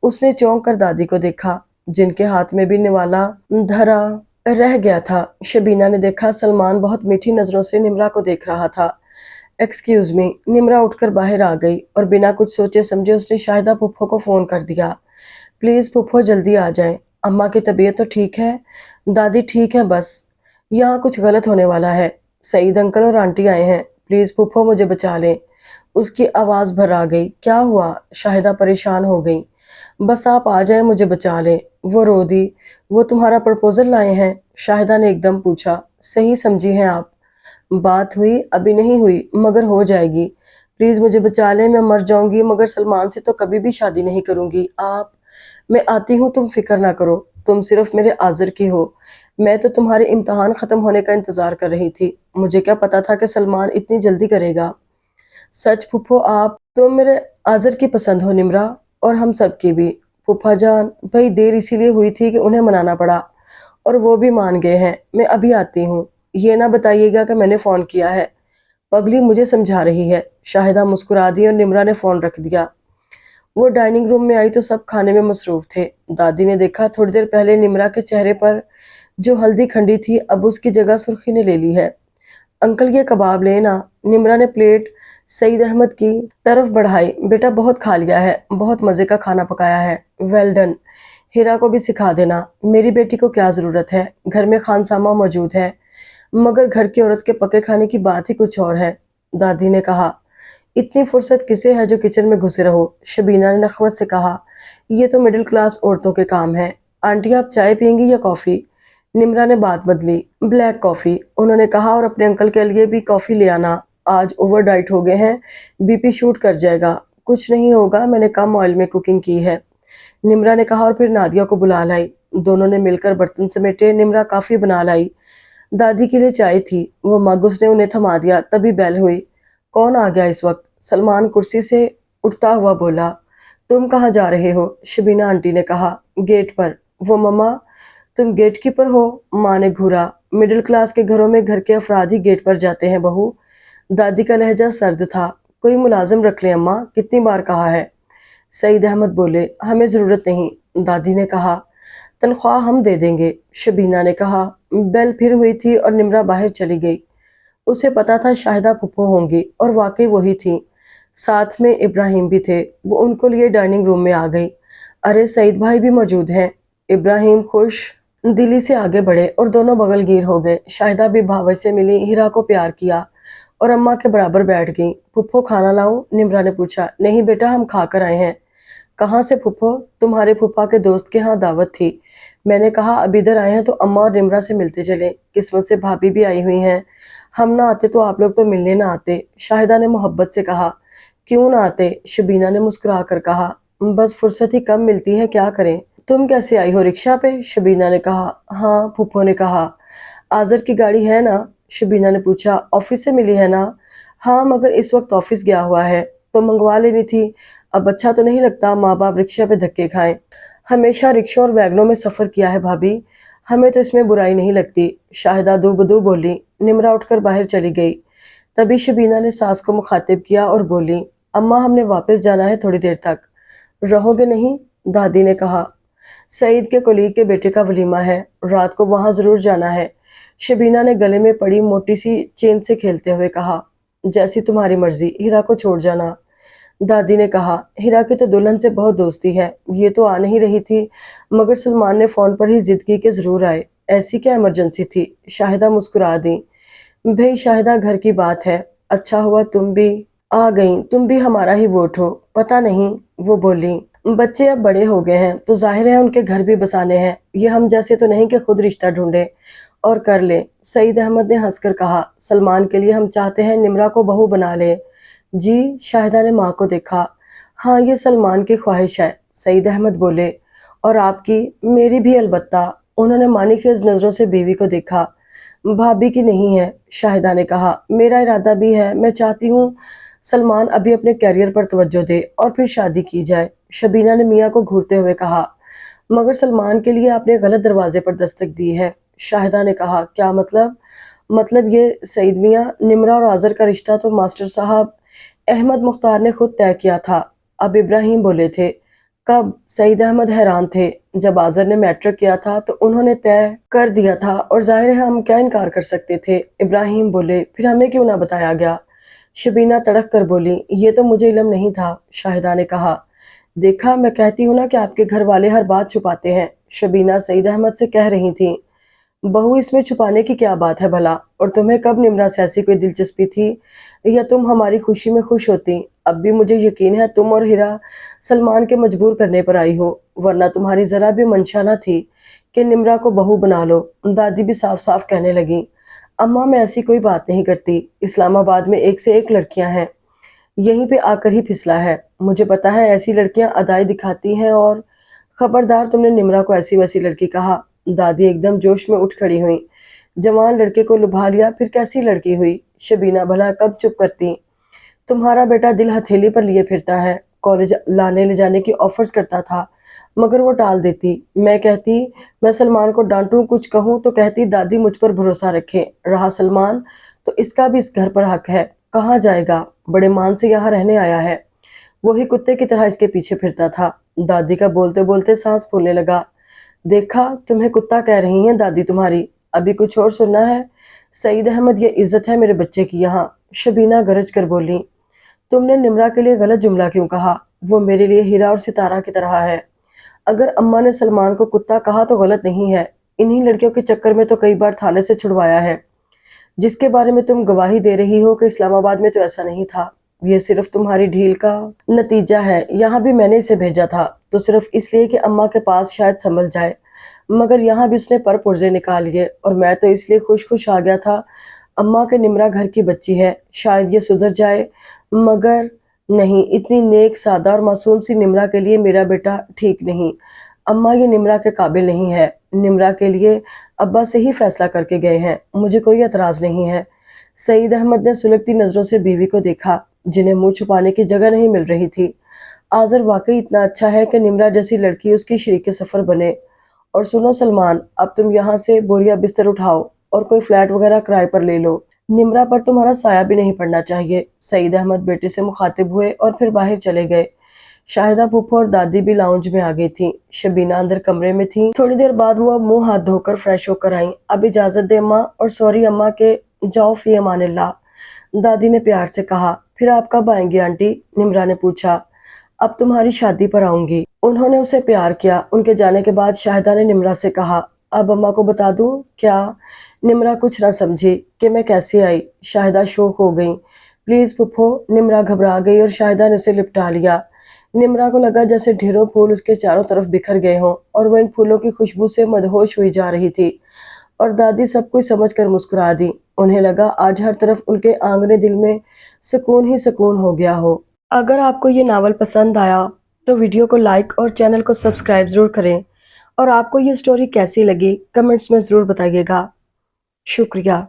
उसने चौंक कर दादी को देखा, जिनके हाथ में भी निवाला धरा रह गया था। शबीना ने देखा सलमान बहुत मीठी नज़रों से निम्रा को देख रहा था। Excuse me. निम्रा उठकर बाहर आ गई और बिना कुछ सोचे समझे उसने शाहिदा फूफो को फ़ोन कर दिया। प्लीज़ फूफो जल्दी आ जाएं, अम्मा की तबीयत तो ठीक है? दादी ठीक है, बस यहाँ कुछ गलत होने वाला है। सईद अंकल और आंटी आए हैं, प्लीज फूफो मुझे बचा लें। उसकी आवाज भर आ गई। क्या हुआ? शाहिदा परेशान हो गई। बस आप आ जाए, मुझे बचा लें। वो रो दी। वो तुम्हारा प्रपोजल लाए हैं? शाहिदा ने एकदम पूछा। सही समझी हैं आप। बात हुई? अभी नहीं हुई, मगर हो जाएगी। प्लीज मुझे बचा लें, मैं मर जाऊंगी मगर सलमान से तो कभी भी शादी नहीं करूंगी। आप मैं आती हूँ, तुम फिक्र ना करो। तुम सिर्फ मेरे आज़र की हो। मैं तो तुम्हारे इम्तिहान खत्म होने का इंतजार कर रही थी। मुझे क्या पता था कि सलमान इतनी जल्दी करेगा। सच फूफो, आप तो मेरे आज़र की पसंद हो निम्रा, और हम सब की भी। फूफा जान, भाई देर इसीलिए हुई थी कि उन्हें मनाना पड़ा, और वो भी मान गए हैं। मैं अभी आती हूँ। ये ना बताइएगा कि मैंने फ़ोन किया है। पगली मुझे समझा रही है। शाहिदा मुस्कुरा दी और निम्रा ने फ़ोन रख दिया। वो डाइनिंग रूम में आई तो सब खाने में मसरूफ थे। दादी ने देखा थोड़ी देर पहले निम्रा के चेहरे पर जो हल्दी खंडी थी, अब उसकी जगह सुर्खी ने ले ली है। अंकल ये कबाब लेना। निम्रा ने प्लेट सईद अहमद की तरफ बढ़ाई। बेटा बहुत खा लिया है, बहुत मज़े का खाना पकाया है। Well done. हिरा को भी सिखा देना। मेरी बेटी को क्या ज़रूरत है, घर में खानसामा मौजूद है। मगर घर की औरत के पके खाने की बात ही कुछ और है। दादी ने कहा। इतनी फुर्सत किसे है जो किचन में घुसे रहो? शबीना ने नखवत से कहा। ये तो मिडिल क्लास औरतों के काम है। आंटी आप चाय पियेंगी या कॉफ़ी? निम्रा ने बात बदली। ब्लैक कॉफ़ी, उन्होंने कहा, और अपने अंकल के लिए भी कॉफ़ी ले आना। आज ओवर डाइट हो गए हैं, बीपी शूट कर जाएगा। कुछ नहीं होगा, मैंने कम ऑयल में कुकिंग की है, निम्रा ने कहा, और फिर नादिया को बुला लाई। दोनों ने मिलकर बर्तन समेटे। निम्रा काफ़ी बना लाई। दादी के लिए चाय थी। वो मग उसने उन्हें थमा दिया। तभी बेल हुई। कौन आ गया इस वक्त? सलमान कुर्सी से उठता हुआ बोला। तुम कहाँ जा रहे हो? शबीना आंटी ने कहा। गेट पर। वो मम्मा, तुम गेट कीपर हो? माँ ने घूरा। मिडिल क्लास के घरों में घर के अफराद ही गेट पर जाते हैं बहू। दादी का लहजा सर्द था। कोई मुलाजिम रख ले अम्मा, कितनी बार कहा है। सईद अहमद बोले। हमें ज़रूरत नहीं, दादी ने कहा। तनख्वाह हम दे देंगे, शबीना ने कहा। बेल फिर हुई थी और निम्रा बाहर चली गई। उसे पता था शाहिदा फुप्पो होंगी, और वाकई वही थी। साथ में इब्राहिम भी थे। वो उनको लिए डाइनिंग रूम में आ गई। अरे सईद भाई भी मौजूद हैं। इब्राहिम खुश दिली से आगे बढ़े और दोनों बगलगीर हो गए। शाहिदा भी भावई से मिली, हिरा को प्यार किया और अम्मा के बराबर बैठ गई। फुप्पो खाना लाऊं? निम्रा ने पूछा। नहीं बेटा, हम खा कर आए हैं। कहाँ से फुप्पो? तुम्हारे फूफा के दोस्त के यहाँ दावत थी। मैंने कहा अब इधर आए हैं तो अम्मा और निम्रा से मिलते चले। किस्मत से भाभी भी आई हुई हैं। हम ना आते तो आप लोग तो मिलने ना आते, शाहिदा ने मोहब्बत से कहा। क्यों ना आते? शबीना ने मुस्कुरा कर कहा। बस फुर्सत ही कम मिलती है, क्या करें। तुम कैसे आई हो? रिक्शा पे? शबीना ने कहा। हाँ, फूफो ने कहा। आज़र की गाड़ी है ना? शबीना ने पूछा। ऑफिस से मिली है ना? हाँ, मगर इस वक्त ऑफिस गया हुआ है, तो मंगवा लेनी थी। अब अच्छा तो नहीं लगता माँ बाप रिक्शा पे धक्के खाएं। हमेशा रिक्शा और वैगनों में सफ़र किया है भाभी, हमें तो इसमें बुराई नहीं लगती, शाहिदा दूबदू बोली। निम्रा उठकर बाहर चली गई। तभी शबीना ने सास को मुखातिब किया और बोली। अम्मा, हमने वापस जाना है थोड़ी देर तक। रहोगे नहीं? दादी ने कहा। सईद के कुलीग के बेटे का वलीमा है, रात को वहां जरूर जाना है। शबीना ने गले में पड़ी मोटी सी चेन से खेलते हुए कहा। जैसी तुम्हारी मर्जी, हीरा को छोड़ जाना। दादी ने कहा। हीरा की तो दुल्हन से बहुत दोस्ती है, ये तो आ नहीं रही थी, मगर सलमान ने फोन पर ही जिद की कि जरूर आए। ऐसी क्या इमरजेंसी थी? शाहिदा मुस्कुरा दी। भाई शाहिदा, घर की बात है, अच्छा हुआ तुम भी आ गई, तुम भी हमारा ही वोट हो। पता नहीं, वो बोली। बच्चे अब बड़े हो गए हैं तो जाहिर है उनके घर भी बसाने हैं, ये हम जैसे तो नहीं कि खुद रिश्ता ढूंढे और कर ले। सईद अहमद ने हंसकर कहा। सलमान के लिए हम चाहते हैं निम्रा को बहू बना ले। जी? शाहिदा ने माँ को देखा। हाँ, ये सलमान की ख्वाहिश है, सईद अहमद बोले। और आपकी? मेरी भी अलबत्ता। उन्होंने मानीखेज नज़रों से बीवी को देखा। भाभी की नहीं है, शाहिदा ने कहा। मेरा इरादा भी है, मैं चाहती हूँ सलमान अभी अपने कैरियर पर तवज्जो दे और फिर शादी की जाए। शबीना ने मियाँ को घूरते हुए कहा। मगर सलमान के लिए आपने गलत दरवाजे पर दस्तक दी है, शाहिदा ने कहा। क्या मतलब? मतलब ये सईद मियाँ, निम्रा और आज़र का रिश्ता तो मास्टर साहब अहमद मुख्तार ने खुद तय किया था। अब इब्राहिम बोले थे। कब? सईद अहमद हैरान थे। जब आज़र ने मैट्रिक किया था तो उन्होंने तय कर दिया था, और जाहिर है हम क्या इनकार कर सकते थे। इब्राहिम बोले। फिर हमें क्यों ना बताया गया? शबीना तड़क कर बोली। ये तो मुझे इल्म नहीं था, शाहिदा ने कहा। देखा, मैं कहती हूँ ना कि आपके घर वाले हर बात छुपाते हैं, शबीना सईद अहमद से कह रही थी। बहू, इसमें छुपाने की क्या बात है भला? और तुम्हें कब निम्रा से ऐसी कोई दिलचस्पी थी, या तुम हमारी खुशी में खुश होती? अब भी मुझे यकीन है तुम और हीरा सलमान के मजबूर करने पर आई हो, वरना तुम्हारी जरा भी मंशा न थी कि निम्रा को बहू बना लो। दादी भी साफ साफ कहने लगी, अम्मा मैं ऐसी कोई बात नहीं करती। इस्लामाबाद में एक से एक लड़कियां हैं, यहीं पे आकर ही फिसला है। मुझे पता है ऐसी लड़कियां अदाई दिखाती हैं। और खबरदार, तुमने निम्रा को ऐसी वैसी लड़की कहा। दादी एकदम जोश में उठ खड़ी हुई। जवान लड़के को लुभा लिया, फिर कैसी लड़की हुई? शबीना भला कब चुप करती? तुम्हारा बेटा दिल हथेली पर लिए फिरता है, कॉलेज लाने ले जाने की ऑफर्स करता था, मगर वो टाल देती। मैं कहती मैं सलमान को डांटूं, कुछ कहूं तो कहती दादी मुझ पर भरोसा रखे। रहा सलमान, तो इसका भी इस घर पर हक है। कहाँ जाएगा? बड़े मान से यहाँ रहने आया है। वही कुत्ते की तरह इसके पीछे फिरता था। दादी का बोलते बोलते सांस फूलने लगा। देखा, तुम्हें कुत्ता कह रही हैं दादी तुम्हारी। अभी कुछ और सुनना है? सईद अहमद, ये इज्जत है मेरे बच्चे की यहाँ। शबीना गरज कर बोली, तुमने निम्रा के लिए गलत जुमला क्यों कहा? वो मेरे लिए हीरा और सितारा की तरह है। अगर अम्मा ने सलमान को कुत्ता कहा तो गलत नहीं है। इन्हीं लड़कियों के चक्कर में तो कई बार थाने से छुड़वाया है। जिसके बारे में तुम गवाही दे रही हो कि इस्लामाबाद में तो ऐसा नहीं था। ये सिर्फ तुम्हारी ढील का नतीजा है। यहाँ भी मैंने इसे भेजा था तो सिर्फ इसलिए कि अम्मा के पास शायद संभल जाए, मगर यहाँ भी उसने पर पुर्जे निकाल लिए। और मैं तो इसलिए खुश खुश आ गया था, अम्मा के निम्रा घर की बच्ची है, शायद ये सुधर जाए। मगर नहीं, इतनी नेक सादा और मासूम सी निम्रा के लिए मेरा बेटा ठीक नहीं। अम्मा ये निम्रा के काबिल नहीं है। निम्रा के लिए अब्बा से ही फैसला करके गए हैं, मुझे कोई एतराज़ नहीं है। सईद अहमद ने सुलगती नज़रों से बीवी को देखा, जिन्हें मुंह छुपाने की जगह नहीं मिल रही थी। आज़र वाकई इतना अच्छा है कि निम्रा जैसी लड़की उसकी शरीक सफ़र बने। और सुनो सलमान, अब तुम यहाँ से बोरिया बिस्तर उठाओ और कोई फ्लैट वगैरह किराए पर ले लो। निम्रा पर तुम्हारा साया भी नहीं पड़ना चाहिए। सईद अहमद बेटे से मुखातिब हुए और फिर बाहर चले गए। शाहिदा फूफो और दादी भी लाउंज में आ गई थी। शबीना अंदर कमरे में थी। थोड़ी देर बाद वो मुंह हाथ धोकर फ्रेश होकर आई। अब इजाजत दे अम्मा, और सॉरी अम्मा के जाओ फी अमानिल्लाह, दादी ने प्यार से कहा। फिर आप कब आएंगी आंटी? निम्रा ने पूछा। अब तुम्हारी शादी पर आऊंगी। उन्होंने उसे प्यार किया। उनके जाने के बाद शाहिदा ने निम्रा से कहा, अब अम्मा को बता दूं क्या? निम्रा कुछ ना समझी कि मैं कैसे आई। शाहिदा शोक हो गई। प्लीज फुफो। निम्रा घबरा गई और शाहिदा ने उसे लिपटा लिया। निम्रा को लगा जैसे ढेरों फूल उसके चारों तरफ बिखर गए हों और वो इन फूलों की खुशबू से मदहोश हुई जा रही थी। और दादी सब कुछ समझ कर मुस्कुरा दी। उन्हें लगा आज हर तरफ उनके आंगने दिल में सुकून ही सुकून हो गया हो। अगर आपको ये नावल पसंद आया तो वीडियो को लाइक और चैनल को सब्सक्राइब ज़रूर करें। और आपको ये स्टोरी कैसी लगी कमेंट्स में ज़रूर बताइएगा। शुक्रिया।